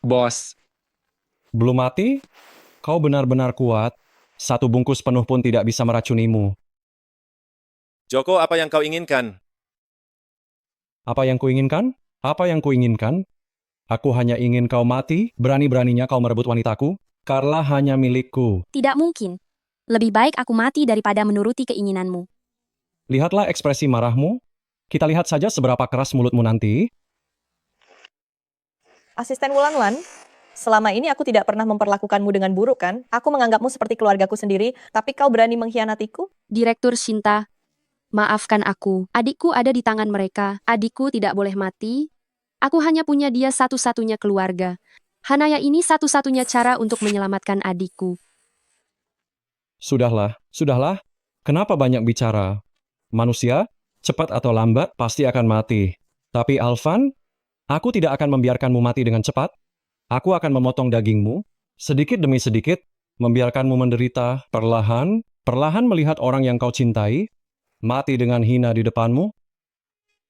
Bos, Belum mati? Kau benar-benar kuat. Satu bungkus penuh pun tidak bisa meracunimu. Joko, apa yang kau inginkan? Apa yang kuinginkan? Apa yang kuinginkan? Aku hanya ingin kau mati, berani-beraninya kau merebut wanitaku. Carla hanya milikku. tidak mungkin. Lebih baik aku mati daripada menuruti keinginanmu. Lihatlah ekspresi marahmu. Kita lihat saja seberapa keras mulutmu nanti. Asisten Wulanlan, selama ini aku tidak pernah memperlakukanmu dengan buruk, kan? Aku menganggapmu seperti keluargaku sendiri, tapi kau berani mengkhianatiku? Direktur Sinta, maafkan aku. Adikku ada di tangan mereka. Adikku tidak boleh mati. Aku hanya punya dia satu-satunya keluarga. Hanaya ini satu-satunya cara untuk menyelamatkan adikku. Sudahlah. Kenapa banyak bicara? Manusia, cepat atau lambat, pasti akan mati. Tapi Alvan, Aku tidak akan membiarkanmu mati dengan cepat. Aku akan memotong dagingmu, sedikit demi sedikit, membiarkanmu menderita perlahan, perlahan melihat orang yang kau cintai, mati dengan hina di depanmu.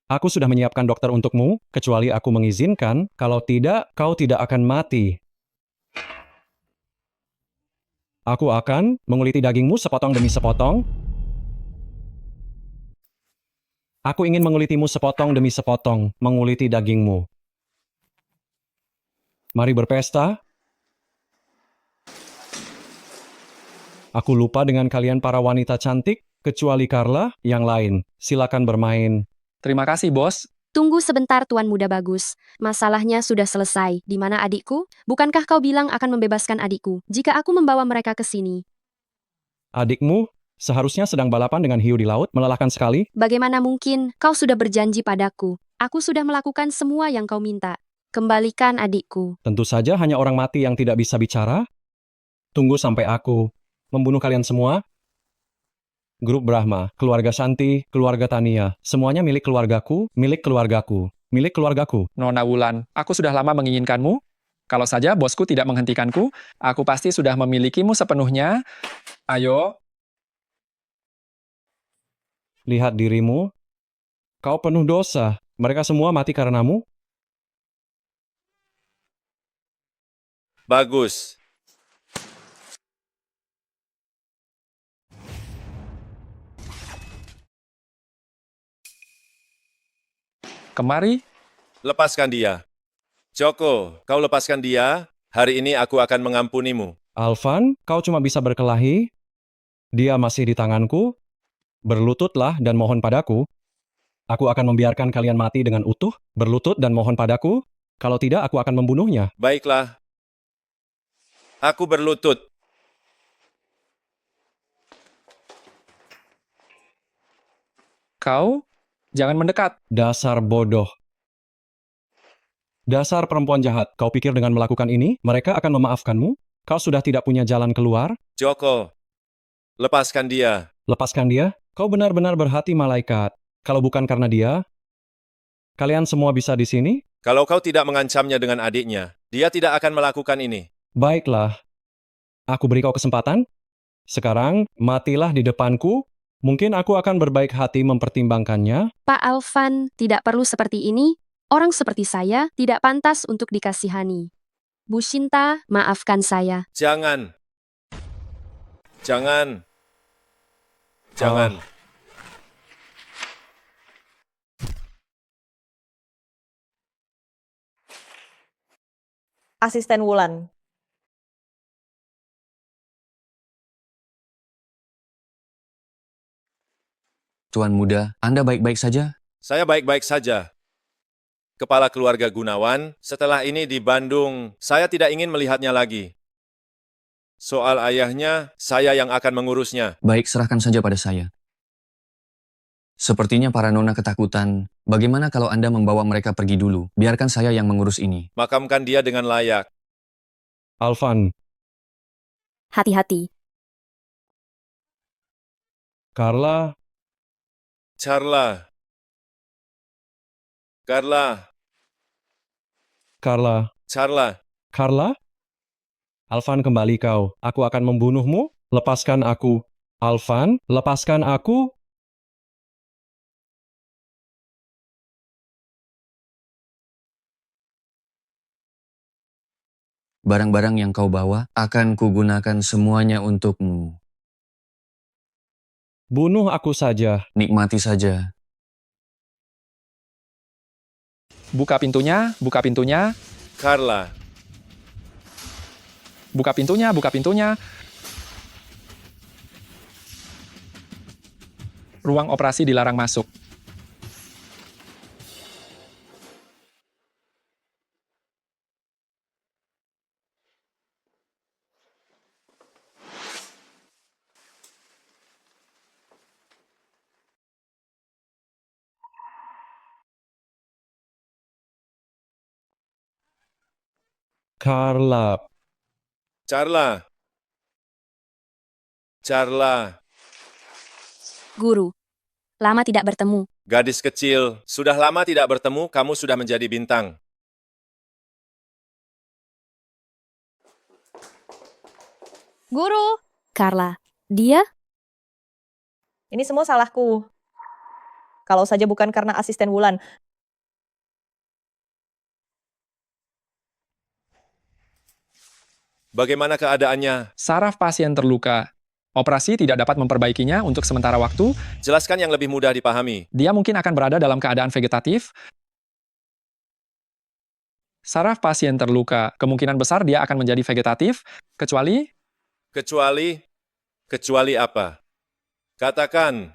Aku sudah menyiapkan dokter untukmu, kecuali aku mengizinkan, kalau tidak, kau tidak akan mati. Aku akan menguliti dagingmu sepotong demi sepotong. Aku ingin mengulitimu sepotong demi sepotong, menguliti dagingmu. Mari berpesta. Aku lupa dengan kalian para wanita cantik, kecuali Carla, yang lain. Silakan bermain. Terima kasih, Bos. Tunggu sebentar Tuan Muda Bagus. Masalahnya sudah selesai. Di mana adikku? Bukankah kau bilang akan membebaskan adikku jika aku membawa mereka ke sini? Adikmu seharusnya sedang balapan dengan hiu di laut, melelahkan sekali. Bagaimana mungkin? Kau sudah berjanji padaku. Aku sudah melakukan semua yang kau minta. Kembalikan adikku. Tentu saja hanya orang mati yang tidak bisa bicara. Tunggu sampai aku membunuh kalian semua. Grup Brahma, keluarga Shanti, keluarga Tania, semuanya milik keluargaku, milik keluargaku, milik keluargaku. Nona Wulan, aku sudah lama menginginkanmu. Kalau saja bosku tidak menghentikanku, aku pasti sudah memilikimu sepenuhnya. Ayo. Lihat dirimu. Kau penuh dosa. Mereka semua mati karenamu. Bagus. Kemari. Lepaskan dia. Joko, kau lepaskan dia. Hari ini aku akan mengampunimu. Alvan, kau cuma bisa berkelahi. Dia masih di tanganku. Berlututlah dan mohon padaku. Aku akan membiarkan kalian mati dengan utuh. Berlutut dan mohon padaku. Kalau tidak, aku akan membunuhnya. Baiklah. Aku berlutut. Kau jangan mendekat. Dasar bodoh. Dasar perempuan jahat. Kau pikir dengan melakukan ini, mereka akan memaafkanmu? Kau sudah tidak punya jalan keluar? Joko, lepaskan dia. Lepaskan dia? Kau benar-benar berhati malaikat. Kalau bukan karena dia, kalian semua bisa di sini? Kalau kau tidak mengancamnya dengan adiknya, dia tidak akan melakukan ini. Baiklah. Aku beri kau kesempatan. Sekarang, matilah di depanku. Mungkin aku akan berbaik hati mempertimbangkannya. Pak Alvan, tidak perlu seperti ini. Orang seperti saya tidak pantas untuk dikasihani. Bu Shinta, maafkan saya. Jangan. Jangan. Jangan. Asisten Wulan. Tuan muda, Anda baik-baik saja? Saya baik-baik saja. Kepala keluarga Gunawan, setelah ini di Bandung, saya tidak ingin melihatnya lagi. Soal ayahnya, saya yang akan mengurusnya. Baik, serahkan saja pada saya. Sepertinya para nona ketakutan. Bagaimana kalau Anda membawa mereka pergi dulu? Biarkan saya yang mengurus ini. Makamkan dia dengan layak. Alvan, Hati-hati. Carla, Carla. Carla. Carla, Carla. Carla? Alvan, kembali kau. Aku akan membunuhmu. Lepaskan aku. Alvan, lepaskan aku. Barang-barang yang kau bawa akan kugunakan semuanya untukmu. Bunuh aku saja. Nikmati saja. Buka pintunya, buka pintunya. Carla. Buka pintunya, buka pintunya. Ruang operasi dilarang masuk. Carla. Carla. Carla. Guru, lama tidak bertemu. Gadis kecil, sudah lama tidak bertemu, kamu sudah menjadi bintang. Guru, Carla, dia? Ini semua salahku. Kalau saja bukan karena asisten Wulan. Bagaimana keadaannya? Saraf pasien terluka. Operasi tidak dapat memperbaikinya untuk sementara waktu. Jelaskan yang lebih mudah dipahami. Dia mungkin akan berada dalam keadaan vegetatif. Saraf pasien terluka. Kemungkinan besar dia akan menjadi vegetatif, kecuali Kecuali apa? Katakan.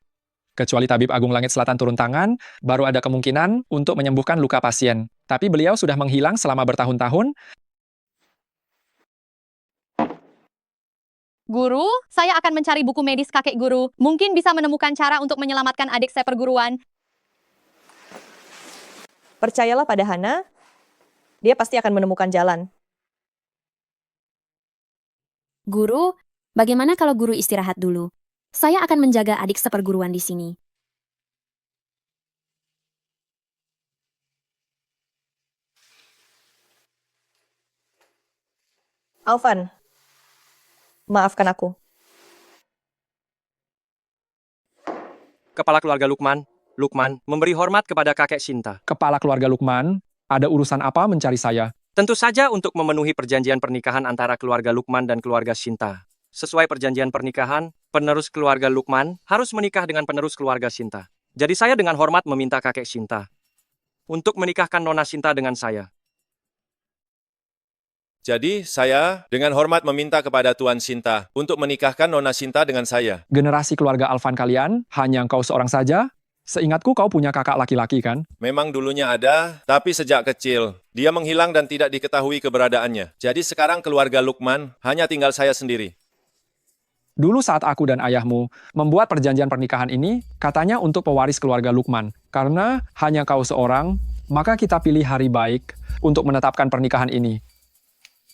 kecuali tabib Agung Langit Selatan turun tangan, baru ada kemungkinan untuk menyembuhkan luka pasien. Tapi beliau sudah menghilang selama bertahun-tahun. Guru, saya akan mencari buku medis kakek guru. Mungkin bisa menemukan cara untuk menyelamatkan adik saya perguruan. Percayalah pada Hana, dia pasti akan menemukan jalan. Guru, bagaimana kalau guru istirahat dulu? Saya akan menjaga adik seperguruan di sini. Alvan, maafkan aku. Kepala keluarga Lukman, memberi hormat kepada kakek Shinta. Kepala keluarga Lukman, ada urusan apa mencari saya? Tentu saja untuk memenuhi perjanjian pernikahan antara keluarga Lukman dan keluarga Shinta. Sesuai perjanjian pernikahan, penerus keluarga Lukman harus menikah dengan penerus keluarga Shinta. Jadi saya dengan hormat meminta kakek Shinta untuk menikahkan Nona Shinta dengan saya. Jadi, saya dengan hormat meminta kepada Tuan Sinta untuk menikahkan Nona Sinta dengan saya. Generasi keluarga Alvan kalian, hanya engkau seorang saja? Seingatku kau punya kakak laki-laki kan? Memang dulunya ada, tapi sejak kecil, dia menghilang dan tidak diketahui keberadaannya. Jadi sekarang keluarga Lukman hanya tinggal saya sendiri. Dulu saat aku dan ayahmu membuat perjanjian pernikahan ini, katanya untuk pewaris keluarga Lukman. Karena hanya kau seorang, maka kita pilih hari baik untuk menetapkan pernikahan ini.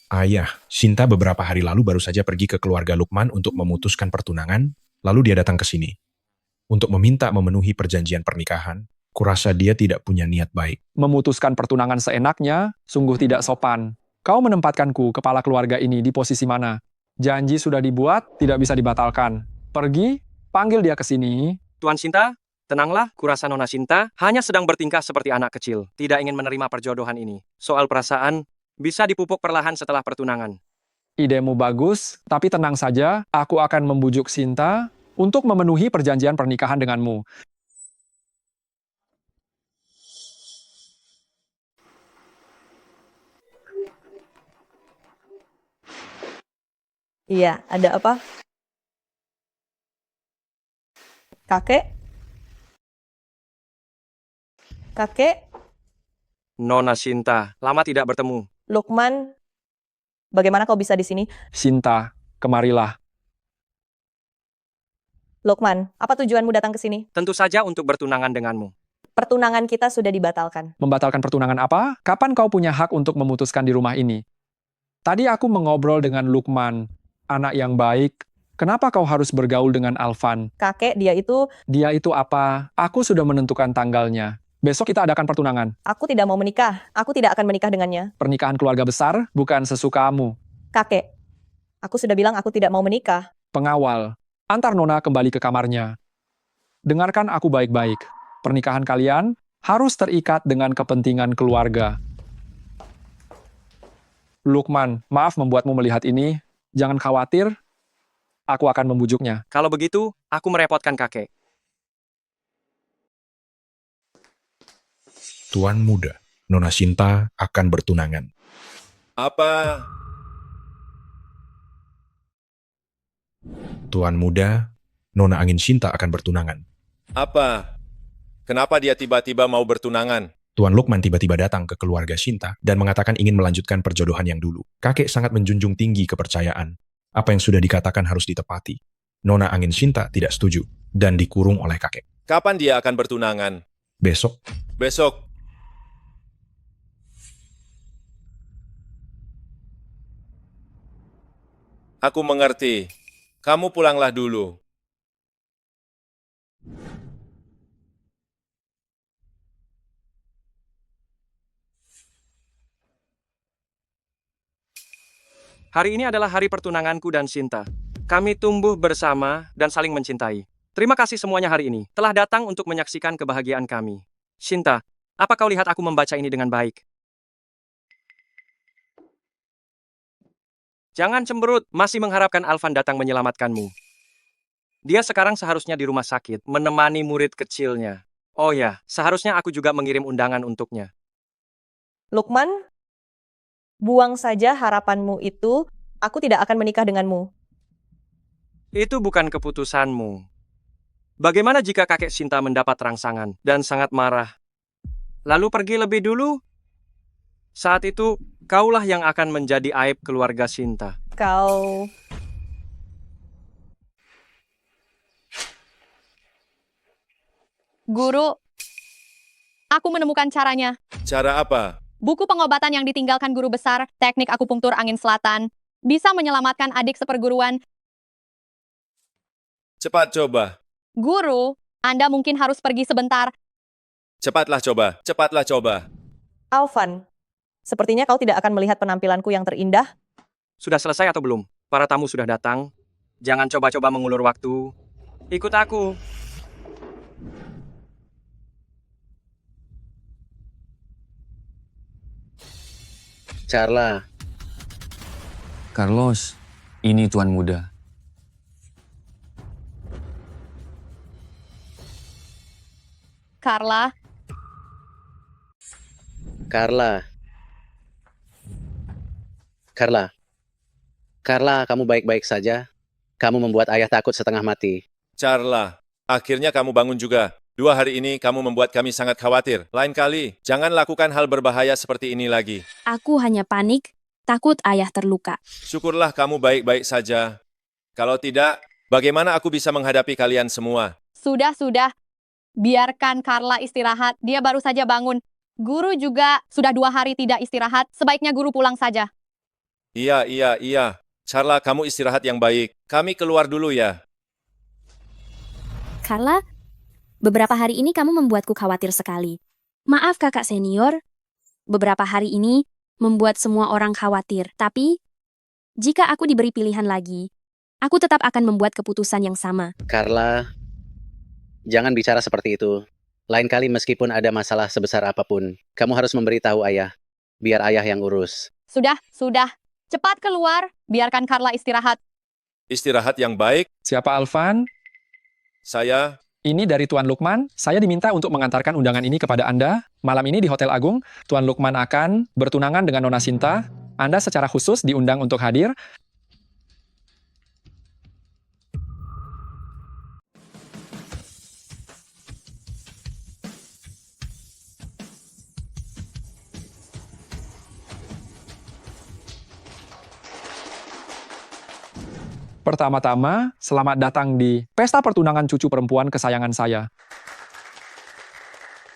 Ayah, Sinta beberapa hari lalu baru saja pergi ke keluarga Lukman untuk memutuskan pertunangan, lalu dia datang ke sini. Untuk meminta memenuhi perjanjian pernikahan, kurasa dia tidak punya niat baik. Memutuskan pertunangan seenaknya, sungguh tidak sopan. Kau menempatkanku, kepala keluarga ini, di posisi mana? Janji sudah dibuat, tidak bisa dibatalkan. Pergi, panggil dia ke sini. Tuan Shinta, tenanglah, kurasa Nona Shinta hanya sedang bertingkah seperti anak kecil, tidak ingin menerima perjodohan ini. Soal perasaan, bisa dipupuk perlahan setelah pertunangan. Idemu bagus, tapi tenang saja, aku akan membujuk Sinta untuk memenuhi perjanjian pernikahan denganmu. Iya, ada apa? Kakek? Kakek? Nona Shinta, lama tidak bertemu. Lukman, bagaimana kau bisa di sini? Sinta, kemarilah. Lukman, apa tujuanmu datang ke sini? Tentu saja untuk bertunangan denganmu. Pertunangan kita sudah dibatalkan. Membatalkan pertunangan apa? Kapan kau punya hak untuk memutuskan di rumah ini? Tadi aku mengobrol dengan Lukman, anak yang baik. Kenapa kau harus bergaul dengan Alvan? Kakek, dia itu... Dia itu apa? Aku sudah menentukan tanggalnya. Besok kita adakan pertunangan. Aku tidak mau menikah. Aku tidak akan menikah dengannya. Pernikahan keluarga besar, bukan sesukamu. Kakek, aku sudah bilang aku tidak mau menikah. Pengawal, antar Nona kembali ke kamarnya. Dengarkan aku baik-baik. Pernikahan kalian harus terikat dengan kepentingan keluarga. Lukman, maaf membuatmu melihat ini. Jangan khawatir, aku akan membujuknya. Kalau begitu, aku merepotkan kakek. Tuan muda, Nona Sinta akan bertunangan. Apa? Tuan muda, Nona Angin Sinta akan bertunangan. Apa? Kenapa dia tiba-tiba mau bertunangan? Tuan Lukman tiba-tiba datang ke keluarga Sinta dan mengatakan ingin melanjutkan perjodohan yang dulu. Kakek sangat menjunjung tinggi kepercayaan. Apa yang sudah dikatakan harus ditepati. Nona Angin Sinta tidak setuju dan dikurung oleh kakek. Kapan dia akan bertunangan? Besok. Besok. Aku mengerti. Kamu pulanglah dulu. Hari ini adalah hari pertunanganku dan Sinta. Kami tumbuh bersama dan saling mencintai. Terima kasih semuanya hari ini telah datang untuk menyaksikan kebahagiaan kami. Sinta, apa kau lihat aku membaca ini dengan baik? Jangan cemberut, masih mengharapkan Alvan datang menyelamatkanmu. Dia sekarang seharusnya di rumah sakit, menemani murid kecilnya. Oh ya, seharusnya aku juga mengirim undangan untuknya. Lukman, buang saja harapanmu itu. Aku tidak akan menikah denganmu. Itu bukan keputusanmu. Bagaimana jika kakek Sinta mendapat rangsangan dan sangat marah? Lalu pergi lebih dulu? Saat itu, kaulah yang akan menjadi aib keluarga Sinta. Kau... Guru, aku menemukan caranya. Cara apa? Buku pengobatan yang ditinggalkan guru besar, teknik akupunktur angin selatan, bisa menyelamatkan adik seperguruan. Cepat coba. Guru, Anda mungkin harus pergi sebentar. Cepatlah coba. Cepatlah coba. Alvan, sepertinya kau tidak akan melihat penampilanku yang terindah. Sudah selesai atau belum? Para tamu sudah datang. Jangan coba-coba mengulur waktu. Ikut aku. Carla, Carlos, ini tuan muda. Carla, Carla. Carla, kamu baik-baik saja? Kamu membuat ayah takut setengah mati. Carla, akhirnya kamu bangun juga. 2 hari ini kamu membuat kami sangat khawatir. Lain kali, jangan lakukan hal berbahaya seperti ini lagi. Aku hanya panik, takut ayah terluka. Syukurlah kamu baik-baik saja. Kalau tidak, bagaimana aku bisa menghadapi kalian semua? sudah. Biarkan Carla istirahat, dia baru saja bangun. Guru juga sudah 2 hari tidak istirahat, sebaiknya guru pulang saja. Iya. Carla, kamu istirahat yang baik. Kami keluar dulu ya. Carla, beberapa hari ini kamu membuatku khawatir sekali. Maaf kakak senior, beberapa hari ini membuat semua orang khawatir. Tapi, jika aku diberi pilihan lagi, aku tetap akan membuat keputusan yang sama. Carla, jangan bicara seperti itu. Lain kali meskipun ada masalah sebesar apapun, kamu harus memberitahu ayah. Biar ayah yang urus. Sudah. Cepat keluar, biarkan Carla istirahat. Istirahat yang baik. Siapa Alvan? Saya. Ini dari Tuan Lukman. Saya diminta untuk mengantarkan undangan ini kepada Anda. Malam ini di Hotel Agung, Tuan Lukman akan bertunangan dengan Nona Sinta. Anda secara khusus diundang untuk hadir. Pertama-tama, selamat datang di pesta pertunangan cucu perempuan kesayangan saya.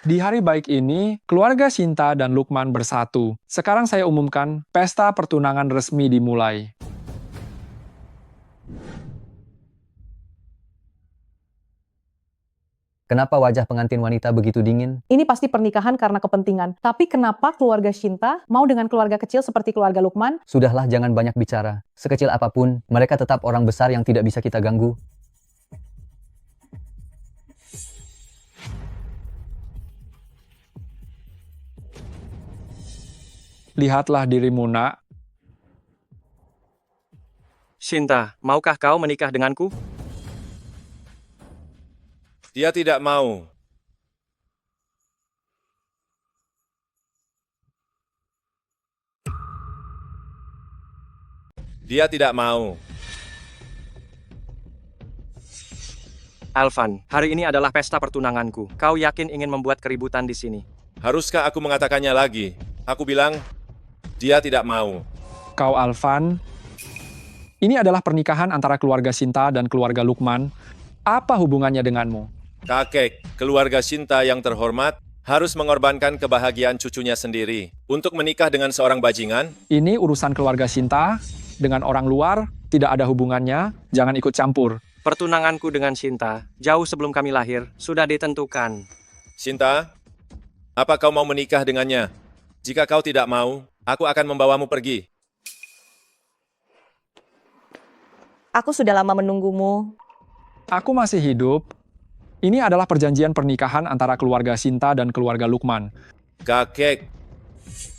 Di hari baik ini, keluarga Sinta dan Lukman bersatu. Sekarang saya umumkan, pesta pertunangan resmi dimulai. Kenapa wajah pengantin wanita begitu dingin? Ini pasti pernikahan karena kepentingan. Tapi kenapa keluarga Shinta mau dengan keluarga kecil seperti keluarga Lukman? Sudahlah, jangan banyak bicara. Sekecil apapun, mereka tetap orang besar yang tidak bisa kita ganggu. Lihatlah dirimu, nak. Sinta, maukah kau menikah denganku? Dia tidak mau. Dia tidak mau. Alvan, hari ini adalah pesta pertunanganku. Kau yakin ingin membuat keributan di sini? Haruskah aku mengatakannya lagi? Aku bilang, dia tidak mau. Kau Alvan, ini adalah pernikahan antara keluarga Sinta dan keluarga Lukman. Apa hubungannya denganmu? Kakek, keluarga Sinta yang terhormat, harus mengorbankan kebahagiaan cucunya sendiri untuk menikah dengan seorang bajingan? Ini urusan keluarga Sinta, dengan orang luar, tidak ada hubungannya, jangan ikut campur. Pertunanganku dengan Sinta, jauh sebelum kami lahir, sudah ditentukan. Sinta, apa kau mau menikah dengannya? Jika kau tidak mau, aku akan membawamu pergi. Aku sudah lama menunggumu. Aku masih hidup. Ini adalah perjanjian pernikahan antara keluarga Sinta dan keluarga Lukman. Kakek,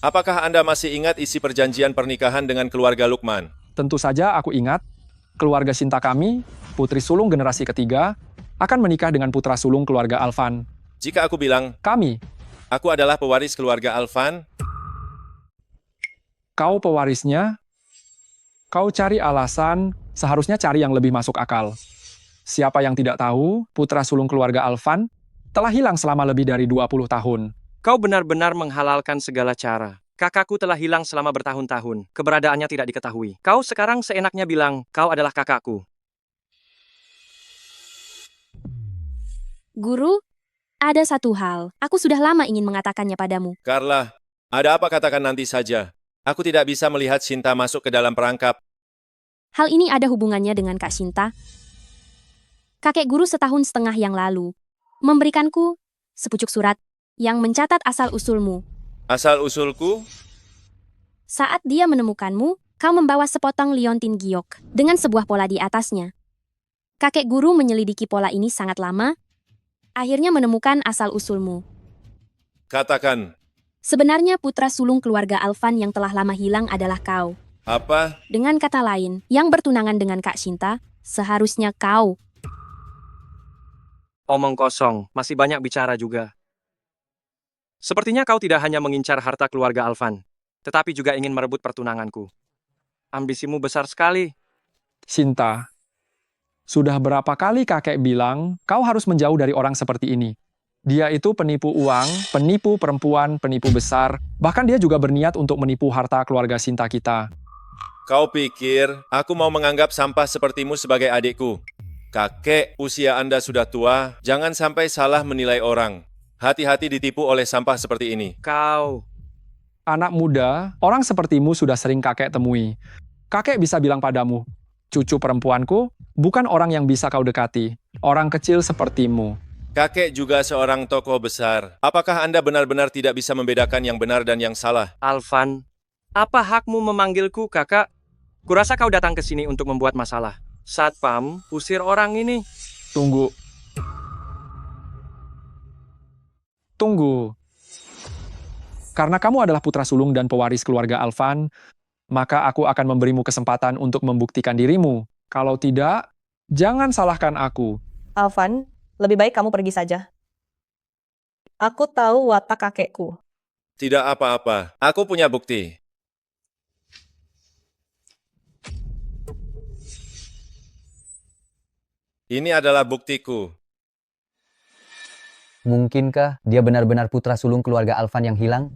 apakah Anda masih ingat isi perjanjian pernikahan dengan keluarga Lukman? Tentu saja aku ingat, keluarga Sinta kami, putri sulung generasi ketiga, akan menikah dengan putra sulung keluarga Alvan. Jika aku bilang, Kami, aku adalah pewaris keluarga Alvan, kau pewarisnya, kau cari alasan, seharusnya cari yang lebih masuk akal. Siapa yang tidak tahu, putra sulung keluarga Alvan telah hilang selama lebih dari 20 tahun. Kau benar-benar menghalalkan segala cara. Kakakku telah hilang selama bertahun-tahun. Keberadaannya tidak diketahui. Kau sekarang seenaknya bilang, kau adalah kakakku. Guru, ada satu hal. Aku sudah lama ingin mengatakannya padamu. Carla, ada apa katakan nanti saja. Aku tidak bisa melihat Sinta masuk ke dalam perangkap. Hal ini ada hubungannya dengan Kak Sinta. Kakek guru setahun setengah yang lalu memberikanku sepucuk surat yang mencatat asal-usulmu. Asal-usulku? Saat dia menemukanmu, kau membawa sepotong liontin giok dengan sebuah pola di atasnya. Kakek guru menyelidiki pola ini sangat lama, akhirnya menemukan asal-usulmu. Katakan. Sebenarnya putra sulung keluarga Alvan yang telah lama hilang adalah kau. Apa? Dengan kata lain, yang bertunangan dengan Kak Sinta, seharusnya kau. Omong kosong, masih banyak bicara juga. Sepertinya kau tidak hanya mengincar harta keluarga Alvan, tetapi juga ingin merebut pertunanganku. Ambisimu besar sekali. Sinta, sudah berapa kali kakek bilang kau harus menjauh dari orang seperti ini? Dia itu penipu uang, penipu perempuan, penipu besar, bahkan dia juga berniat untuk menipu harta keluarga Sinta kita. Kau pikir aku mau menganggap sampah sepertimu sebagai adikku? Kakek, usia Anda sudah tua, jangan sampai salah menilai orang. Hati-hati ditipu oleh sampah seperti ini. Kau. Anak muda, orang sepertimu sudah sering kakek temui. Kakek bisa bilang padamu, cucu perempuanku bukan orang yang bisa kau dekati, orang kecil sepertimu. Kakek juga seorang tokoh besar. Apakah Anda benar-benar tidak bisa membedakan yang benar dan yang salah? Alvan, apa hakmu memanggilku kakak? Kurasa kau datang ke sini untuk membuat masalah. Satpam, usir orang ini. Tunggu. Karena kamu adalah putra sulung dan pewaris keluarga Alvan, maka aku akan memberimu kesempatan untuk membuktikan dirimu. Kalau tidak, jangan salahkan aku. Alvan, lebih baik kamu pergi saja. Aku tahu watak kakekku. Tidak apa-apa, aku punya bukti. Ini adalah buktiku. Mungkinkah dia benar-benar putra sulung keluarga Alvan yang hilang?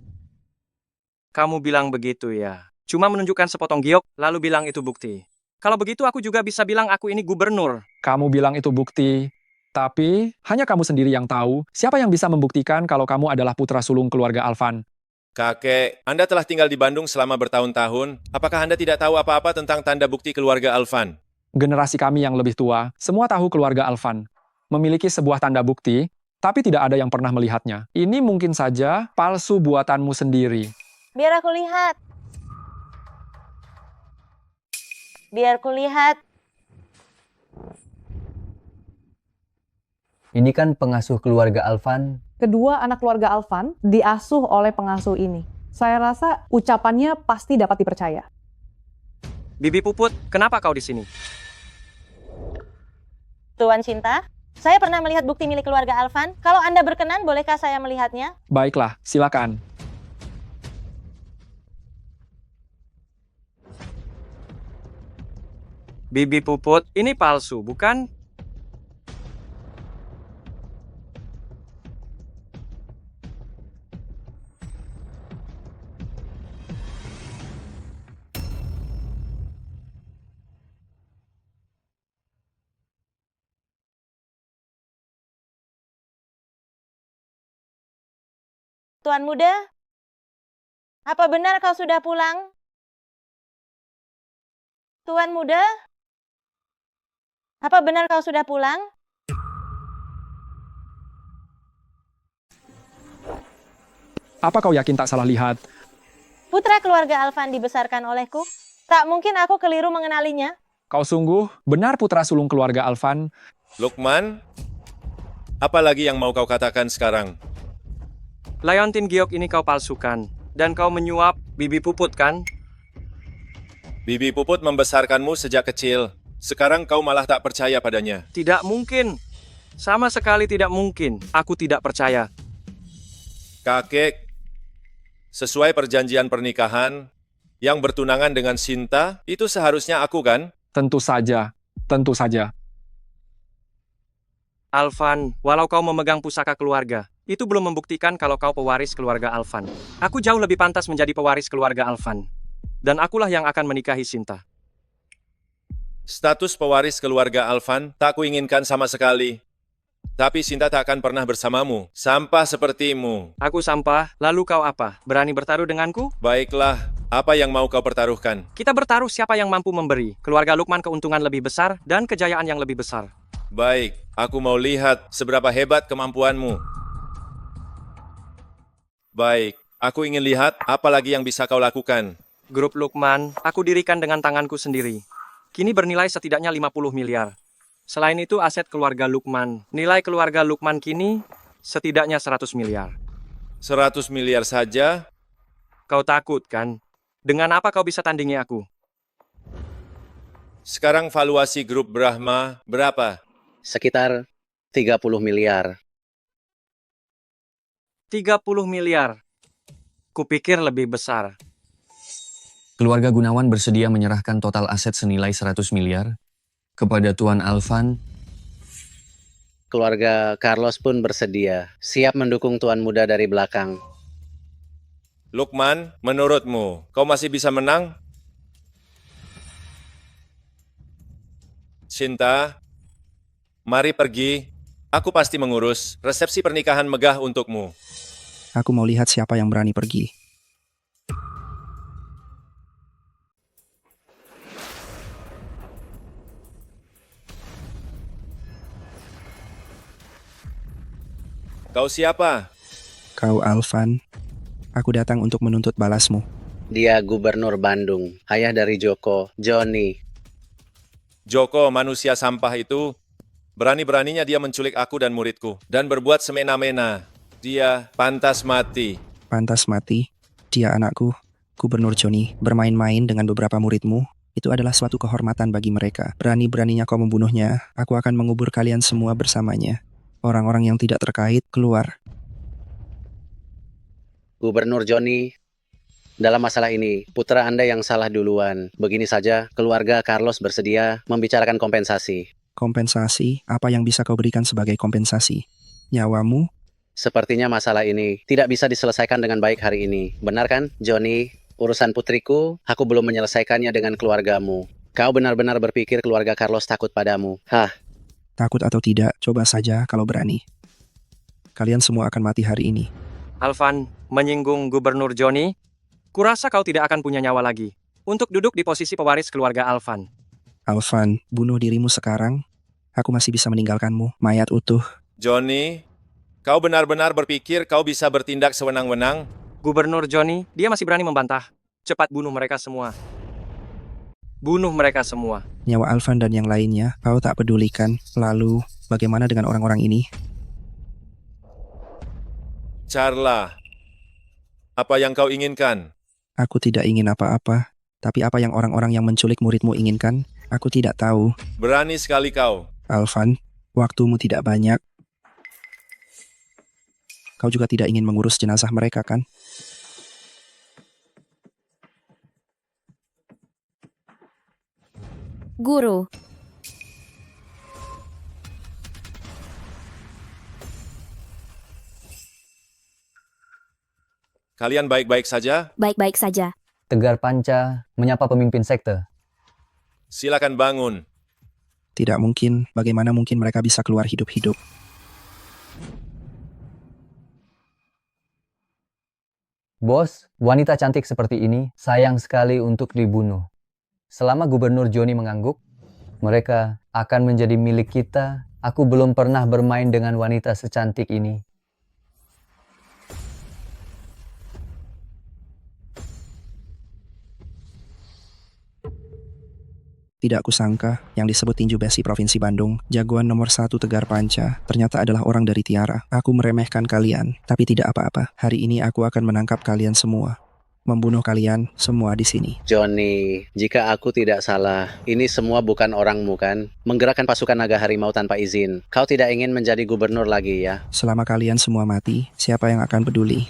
Kamu bilang begitu ya. Cuma menunjukkan sepotong giok, lalu bilang itu bukti. Kalau begitu aku juga bisa bilang aku ini gubernur. Kamu bilang itu bukti, tapi hanya kamu sendiri yang tahu siapa yang bisa membuktikan kalau kamu adalah putra sulung keluarga Alvan. Kakek, Anda telah tinggal di Bandung selama bertahun-tahun. Apakah Anda tidak tahu apa-apa tentang tanda bukti keluarga Alvan? Generasi kami yang lebih tua, semua tahu keluarga Alvan memiliki sebuah tanda bukti, tapi tidak ada yang pernah melihatnya. Ini mungkin saja palsu buatanmu sendiri. Biar aku lihat. Biar aku lihat. Ini kan pengasuh keluarga Alvan. Kedua anak keluarga Alvan diasuh oleh pengasuh ini. Saya rasa ucapannya pasti dapat dipercaya. Bibi Puput, kenapa kau di sini? Tuan Sinta, saya pernah melihat bukti milik keluarga Alvan. Kalau Anda berkenan, bolehkah saya melihatnya? Baiklah, silakan. Bibi Puput, ini palsu, bukan? Tuan muda, apa benar kau sudah pulang? Tuan muda, apa benar kau sudah pulang? Apa kau yakin tak salah lihat? Putra keluarga Alvan dibesarkan olehku. Tak mungkin aku keliru mengenalinya. Kau sungguh benar putra sulung keluarga Alvan. Lukman, apa lagi yang mau kau katakan sekarang? Leontin Giok ini kau palsukan. Dan kau menyuap Bibi Puput kan? Bibi Puput membesarkanmu sejak kecil. Sekarang kau malah tak percaya padanya. Tidak mungkin. Sama sekali tidak mungkin. Aku tidak percaya. Kakek, sesuai perjanjian pernikahan, yang bertunangan dengan Sinta, itu seharusnya aku kan? Tentu saja, tentu saja. Alvan, walau kau memegang pusaka keluarga, itu belum membuktikan kalau kau pewaris keluarga Alvan. Aku jauh lebih pantas menjadi pewaris keluarga Alvan. Dan akulah yang akan menikahi Sinta. Status pewaris keluarga Alvan tak kuinginkan sama sekali. Tapi Sinta tak akan pernah bersamamu. Sampah sepertimu. Aku sampah, lalu kau apa? Berani bertaruh denganku? Baiklah, apa yang mau kau pertaruhkan? Kita bertaruh siapa yang mampu memberi. Keluarga Lukman keuntungan lebih besar dan kejayaan yang lebih besar. Baik, aku mau lihat seberapa hebat kemampuanmu. Baik, aku ingin lihat apa lagi yang bisa kau lakukan. Grup Lukman, aku dirikan dengan tanganku sendiri. Kini bernilai setidaknya 50 miliar. Selain itu aset keluarga Lukman. Nilai keluarga Lukman kini setidaknya 100 miliar. 100 miliar saja? Kau takut kan? Dengan apa kau bisa tandingi aku? Sekarang valuasi grup Brahma berapa? Sekitar 30 miliar. 30 miliar. Kupikir lebih besar. Keluarga Gunawan bersedia menyerahkan total aset senilai 100 miliar kepada Tuan Alvan. Keluarga Carlos pun bersedia, siap mendukung tuan muda dari belakang. Lukman, menurutmu, kau masih bisa menang? Sinta, mari pergi. Aku pasti mengurus resepsi pernikahan megah untukmu. Aku mau lihat siapa yang berani pergi. Kau siapa? Kau Alvan. Aku datang untuk menuntut balasmu. Dia gubernur Bandung, ayah dari Joko, Johnny. Joko, manusia sampah itu, berani-beraninya dia menculik aku dan muridku, dan berbuat semena-mena. Dia pantas mati. Pantas mati? Dia anakku, Gubernur Johnny, bermain-main dengan beberapa muridmu. Itu adalah suatu kehormatan bagi mereka. Berani-beraninya kau membunuhnya, aku akan mengubur kalian semua bersamanya. Orang-orang yang tidak terkait, keluar. Gubernur Johnny, dalam masalah ini, putra Anda yang salah duluan. Begini saja, keluarga Carlos bersedia membicarakan kompensasi. Kompensasi? Apa yang bisa kau berikan sebagai kompensasi? Nyawamu? Sepertinya masalah ini tidak bisa diselesaikan dengan baik hari ini. Benar kan, Johnny? Urusan putriku, aku belum menyelesaikannya dengan keluargamu. Kau benar-benar berpikir keluarga Carlos takut padamu. Hah? Takut atau tidak, coba saja kalau berani. Kalian semua akan mati hari ini. Alvan, menyinggung Gubernur Johnny, kurasa kau tidak akan punya nyawa lagi untuk duduk di posisi pewaris keluarga Alvan. Alvan, bunuh dirimu sekarang. Aku masih bisa meninggalkanmu, mayat utuh. Johnny, kau benar-benar berpikir kau bisa bertindak sewenang-wenang? Gubernur Johnny, dia masih berani membantah. Cepat bunuh mereka semua. Bunuh mereka semua. Nyawa Alvan dan yang lainnya, kau tak pedulikan. Lalu, bagaimana dengan orang-orang ini? Charla, apa yang kau inginkan? Aku tidak ingin apa-apa. Tapi apa yang orang-orang yang menculik muridmu inginkan, aku tidak tahu. Berani sekali kau. Alvan, waktumu tidak banyak. Kau juga tidak ingin mengurus jenazah mereka, kan? Guru. Kalian baik-baik saja? Baik-baik saja. Tegar Panca menyapa pemimpin sekte. Silakan bangun. Tidak mungkin. Bagaimana mungkin mereka bisa keluar hidup-hidup? Bos, wanita cantik seperti ini sayang sekali untuk dibunuh. Selama Gubernur Johnny mengangguk, mereka akan menjadi milik kita. Aku belum pernah bermain dengan wanita secantik ini. Tidak kusangka yang disebut tinju besi Provinsi Bandung, jagoan nomor 1 Tegar Panca, ternyata adalah orang dari Tiara. Aku meremehkan kalian, tapi tidak apa-apa. Hari ini aku akan menangkap kalian semua. Membunuh kalian semua di sini. Johnny, jika aku tidak salah, ini semua bukan orangmu kan? Menggerakkan pasukan naga harimau tanpa izin. Kau tidak ingin menjadi gubernur lagi ya? Selama kalian semua mati, siapa yang akan peduli?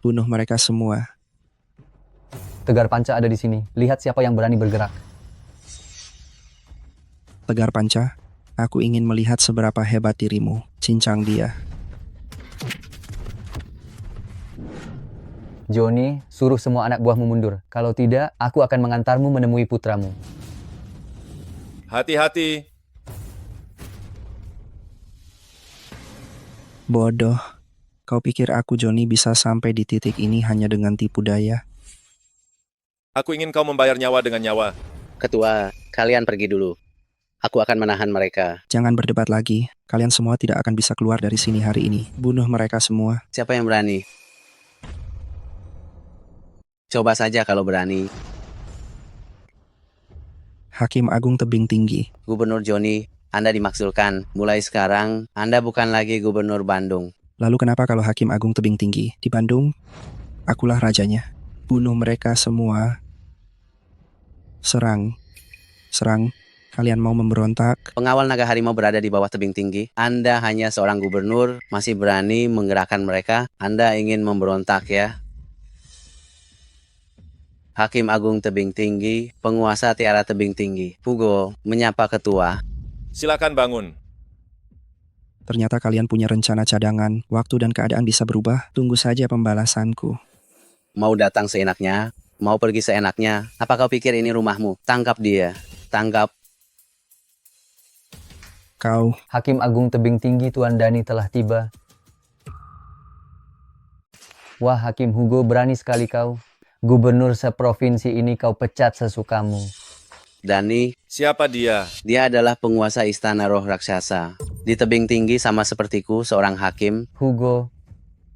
Bunuh mereka semua. Tegar Panca ada di sini. Lihat siapa yang berani bergerak. Tegar Panca, aku ingin melihat seberapa hebat dirimu. Cincang dia. Johnny, suruh semua anak buahmu mundur. Kalau tidak, aku akan mengantarmu menemui putramu. Hati-hati. Bodoh. Kau pikir aku Johnny bisa sampai di titik ini hanya dengan tipu daya? Aku ingin kau membayar nyawa dengan nyawa. Ketua, kalian pergi dulu. Aku akan menahan mereka. Jangan berdebat lagi. Kalian semua tidak akan bisa keluar dari sini hari ini. Bunuh mereka semua. Siapa yang berani? Coba saja kalau berani. Hakim Agung Tebing Tinggi. Gubernur Johnny, Anda dimaksudkan. Mulai sekarang, Anda bukan lagi gubernur Bandung. Lalu kenapa kalau Hakim Agung Tebing Tinggi di Bandung, akulah rajanya. Bunuh mereka semua. Serang. Serang. Kalian mau memberontak? Pengawal naga harimau berada di bawah tebing tinggi. Anda hanya seorang gubernur, masih berani menggerakkan mereka. Anda ingin memberontak ya? Hakim Agung Tebing Tinggi, penguasa Tiara Tebing Tinggi. Hugo, menyapa ketua. Silakan bangun. Ternyata kalian punya rencana cadangan. Waktu dan keadaan bisa berubah. Tunggu saja pembalasanku. Mau datang seenaknya, mau pergi seenaknya. Apa kau pikir ini rumahmu? Tangkap dia. Tangkap. Kau. Hakim Agung Tebing Tinggi Tuan Dani telah tiba. Wah, Hakim Hugo, berani sekali kau. Gubernur seprovinsi ini kau pecat sesukamu. Dani. Siapa dia? Dia adalah penguasa istana roh raksasa. Di tebing tinggi sama sepertiku, seorang hakim. Hugo,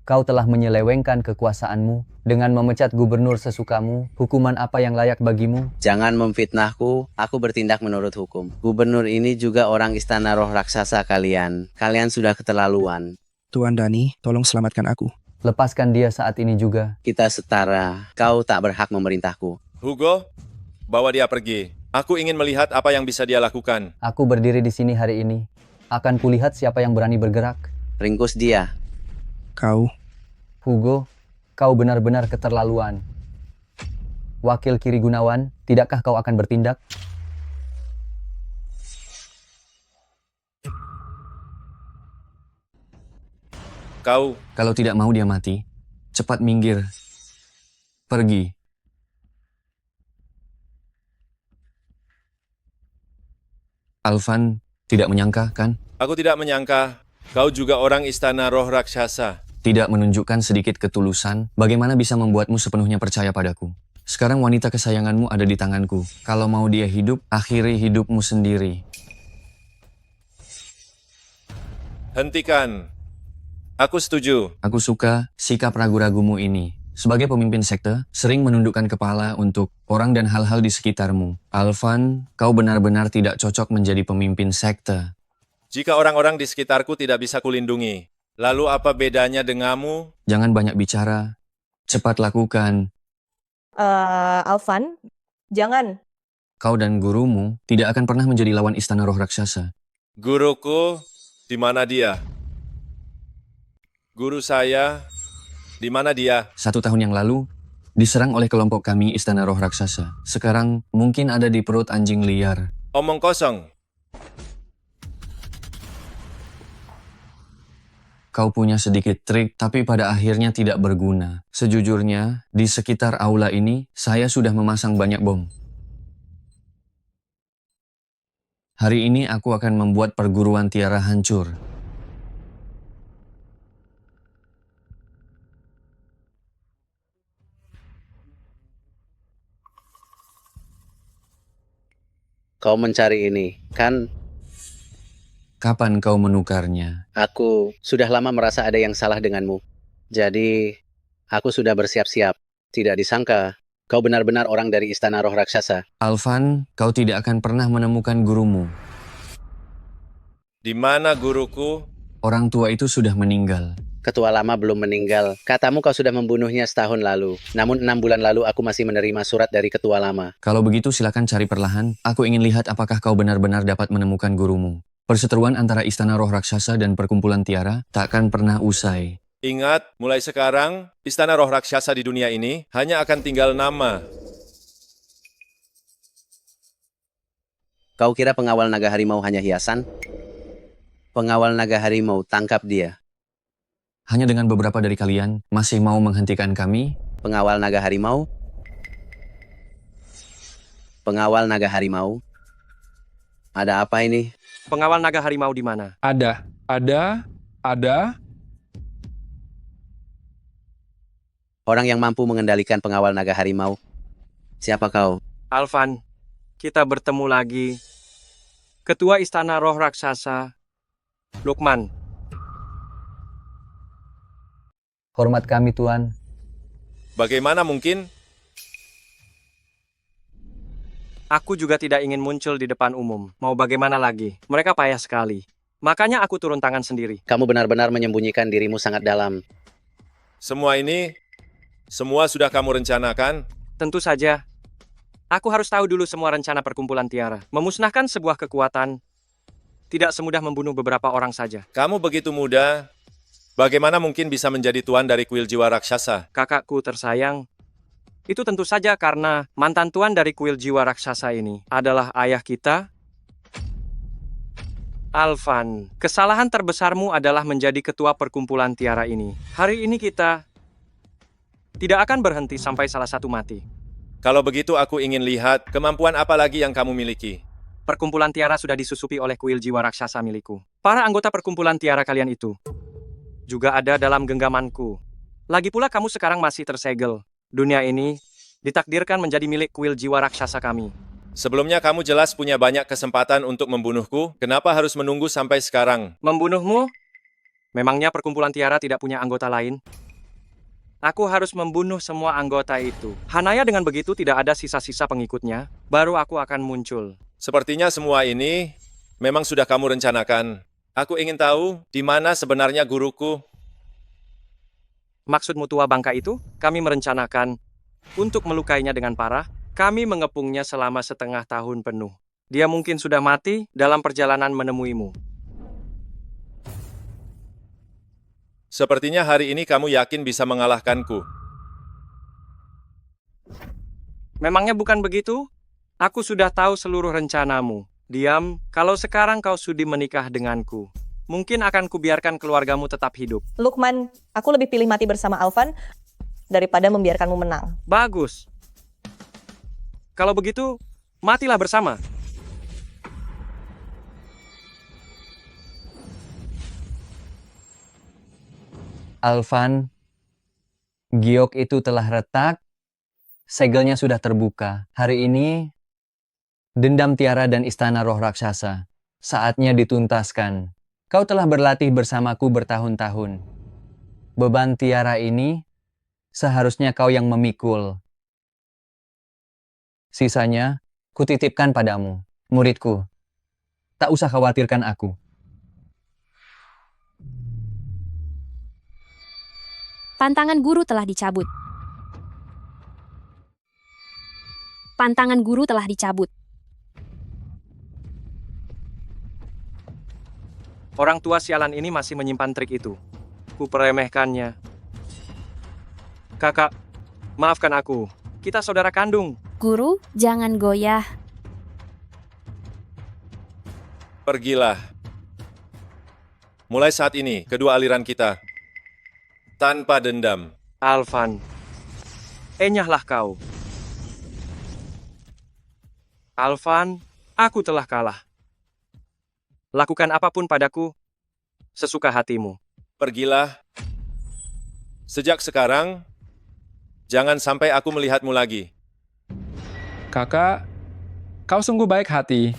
kau telah menyelewengkan kekuasaanmu dengan memecat gubernur sesukamu. Hukuman apa yang layak bagimu? Jangan memfitnahku, aku bertindak menurut hukum. Gubernur ini juga orang istana roh raksasa kalian. Kalian sudah keterlaluan. Tuan Dani, tolong selamatkan aku. Lepaskan dia saat ini juga. Kita setara, kau tak berhak memerintahku. Hugo, bawa dia pergi. Aku ingin melihat apa yang bisa dia lakukan. Aku berdiri di sini hari ini. Akan kulihat siapa yang berani bergerak. Ringkus dia. Kau. Hugo, kau benar-benar keterlaluan. Wakil Kiri Gunawan, tidakkah kau akan bertindak? Kau. Kalau tidak mau dia mati, cepat minggir. Pergi. Alvan tidak menyangka, kan? Aku tidak menyangka kau juga orang istana roh raksasa. Tidak menunjukkan sedikit ketulusan, bagaimana bisa membuatmu sepenuhnya percaya padaku? Sekarang wanita kesayanganmu ada di tanganku. Kalau mau dia hidup, akhiri hidupmu sendiri. Hentikan. Aku setuju. Aku suka sikap ragu-ragumu ini. Sebagai pemimpin sekte, sering menundukkan kepala untuk orang dan hal-hal di sekitarmu. Alvan, kau benar-benar tidak cocok menjadi pemimpin sekte. Jika orang-orang di sekitarku tidak bisa kulindungi, lalu apa bedanya denganmu? Jangan banyak bicara. Cepat lakukan. Alvan, jangan. Kau dan gurumu tidak akan pernah menjadi lawan istana roh raksasa. Guruku, di mana dia? Guru saya, di mana dia? 1 tahun yang lalu, diserang oleh kelompok kami istana roh raksasa. Sekarang mungkin ada di perut anjing liar. Omong kosong. Kau punya sedikit trik, tapi pada akhirnya tidak berguna. Sejujurnya, di sekitar aula ini, saya sudah memasang banyak bom. Hari ini aku akan membuat perguruan Tiara hancur. Kau mencari ini, kan? Kapan kau menukarnya? Aku sudah lama merasa ada yang salah denganmu. Jadi, aku sudah bersiap-siap. Tidak disangka, Kau benar-benar orang dari istana roh raksasa. Alvan, kau tidak akan pernah menemukan gurumu. Di mana guruku? Orang tua itu sudah meninggal. Ketua lama belum meninggal. Katamu kau sudah membunuhnya setahun lalu. Namun 6 bulan lalu aku masih menerima surat dari ketua lama. Kalau begitu silakan cari perlahan. Aku ingin lihat apakah kau benar-benar dapat menemukan gurumu. Perseteruan antara istana roh raksasa dan perkumpulan tiara takkan pernah usai. Ingat, mulai sekarang, istana roh raksasa di dunia ini hanya akan tinggal nama. Kau kira pengawal naga harimau hanya hiasan? Pengawal naga harimau, tangkap dia. Hanya dengan beberapa dari kalian masih mau menghentikan kami? Pengawal naga harimau? Pengawal naga harimau? Ada apa ini? Pengawal naga harimau di mana? Ada. Orang yang mampu mengendalikan pengawal naga harimau. Siapa kau? Alvan, kita bertemu lagi. Ketua Istana Roh Raksasa, Lukman. Hormat kami, Tuan. Bagaimana mungkin? Aku juga tidak ingin muncul di depan umum. Mau bagaimana lagi? Mereka payah sekali. Makanya aku turun tangan sendiri. Kamu benar-benar menyembunyikan dirimu sangat dalam. Semua sudah kamu rencanakan? Tentu saja. Aku harus tahu dulu semua rencana perkumpulan tiara. Memusnahkan sebuah kekuatan tidak semudah membunuh beberapa orang saja. Kamu begitu muda, bagaimana mungkin bisa menjadi tuan dari kuil jiwa raksasa? Kakakku tersayang, itu tentu saja karena mantan tuan dari kuil jiwa raksasa ini adalah ayah kita, Alvan. Kesalahan terbesarmu adalah menjadi ketua perkumpulan tiara ini. Hari ini kita tidak akan berhenti sampai salah satu mati. Kalau begitu aku ingin lihat kemampuan apa lagi yang kamu miliki. Perkumpulan tiara sudah disusupi oleh kuil jiwa raksasa milikku. Para anggota perkumpulan tiara kalian itu juga ada dalam genggamanku. Lagi pula kamu sekarang masih tersegel. Dunia ini ditakdirkan menjadi milik kuil jiwa raksasa kami. Sebelumnya kamu jelas punya banyak kesempatan untuk membunuhku. Kenapa harus menunggu sampai sekarang? Membunuhmu? Memangnya perkumpulan tiara tidak punya anggota lain? Aku harus membunuh semua anggota itu. Hanaya dengan begitu tidak ada sisa-sisa pengikutnya, baru aku akan muncul. Sepertinya semua ini memang sudah kamu rencanakan. Aku ingin tahu di mana sebenarnya guruku. Maksudmu tua bangka itu? Kami merencanakan untuk melukainya dengan parah. Kami mengepungnya selama setengah tahun penuh. Dia mungkin sudah mati dalam perjalanan menemuimu. Sepertinya hari ini kamu yakin bisa mengalahkanku. Memangnya bukan begitu? Aku sudah tahu seluruh rencanamu. Diam, kalau sekarang kau sudi menikah denganku, mungkin akan kubiarkan keluargamu tetap hidup. Lukman, aku lebih pilih mati bersama Alvan daripada membiarkanmu menang. Bagus. Kalau begitu, matilah bersama. Alvan, giok itu telah retak, segelnya sudah terbuka. Hari ini, dendam tiara dan istana roh raksasa. Saatnya dituntaskan. Kau telah berlatih bersamaku bertahun-tahun. Beban tiara ini, seharusnya kau yang memikul. Sisanya, kutitipkan padamu, muridku. Tak usah khawatirkan aku. Pantangan guru telah dicabut. Pantangan guru telah dicabut. Orang tua sialan ini masih menyimpan trik itu. Kuperemehkannya. Kakak, maafkan aku. Kita saudara kandung. Guru, jangan goyah. Pergilah. Mulai saat ini, kedua aliran kita tanpa dendam. Alvan, enyahlah kau. Alvan, aku telah kalah. Lakukan apapun padaku, sesuka hatimu. Pergilah. Sejak sekarang, jangan sampai aku melihatmu lagi. Kakak, kau sungguh baik hati.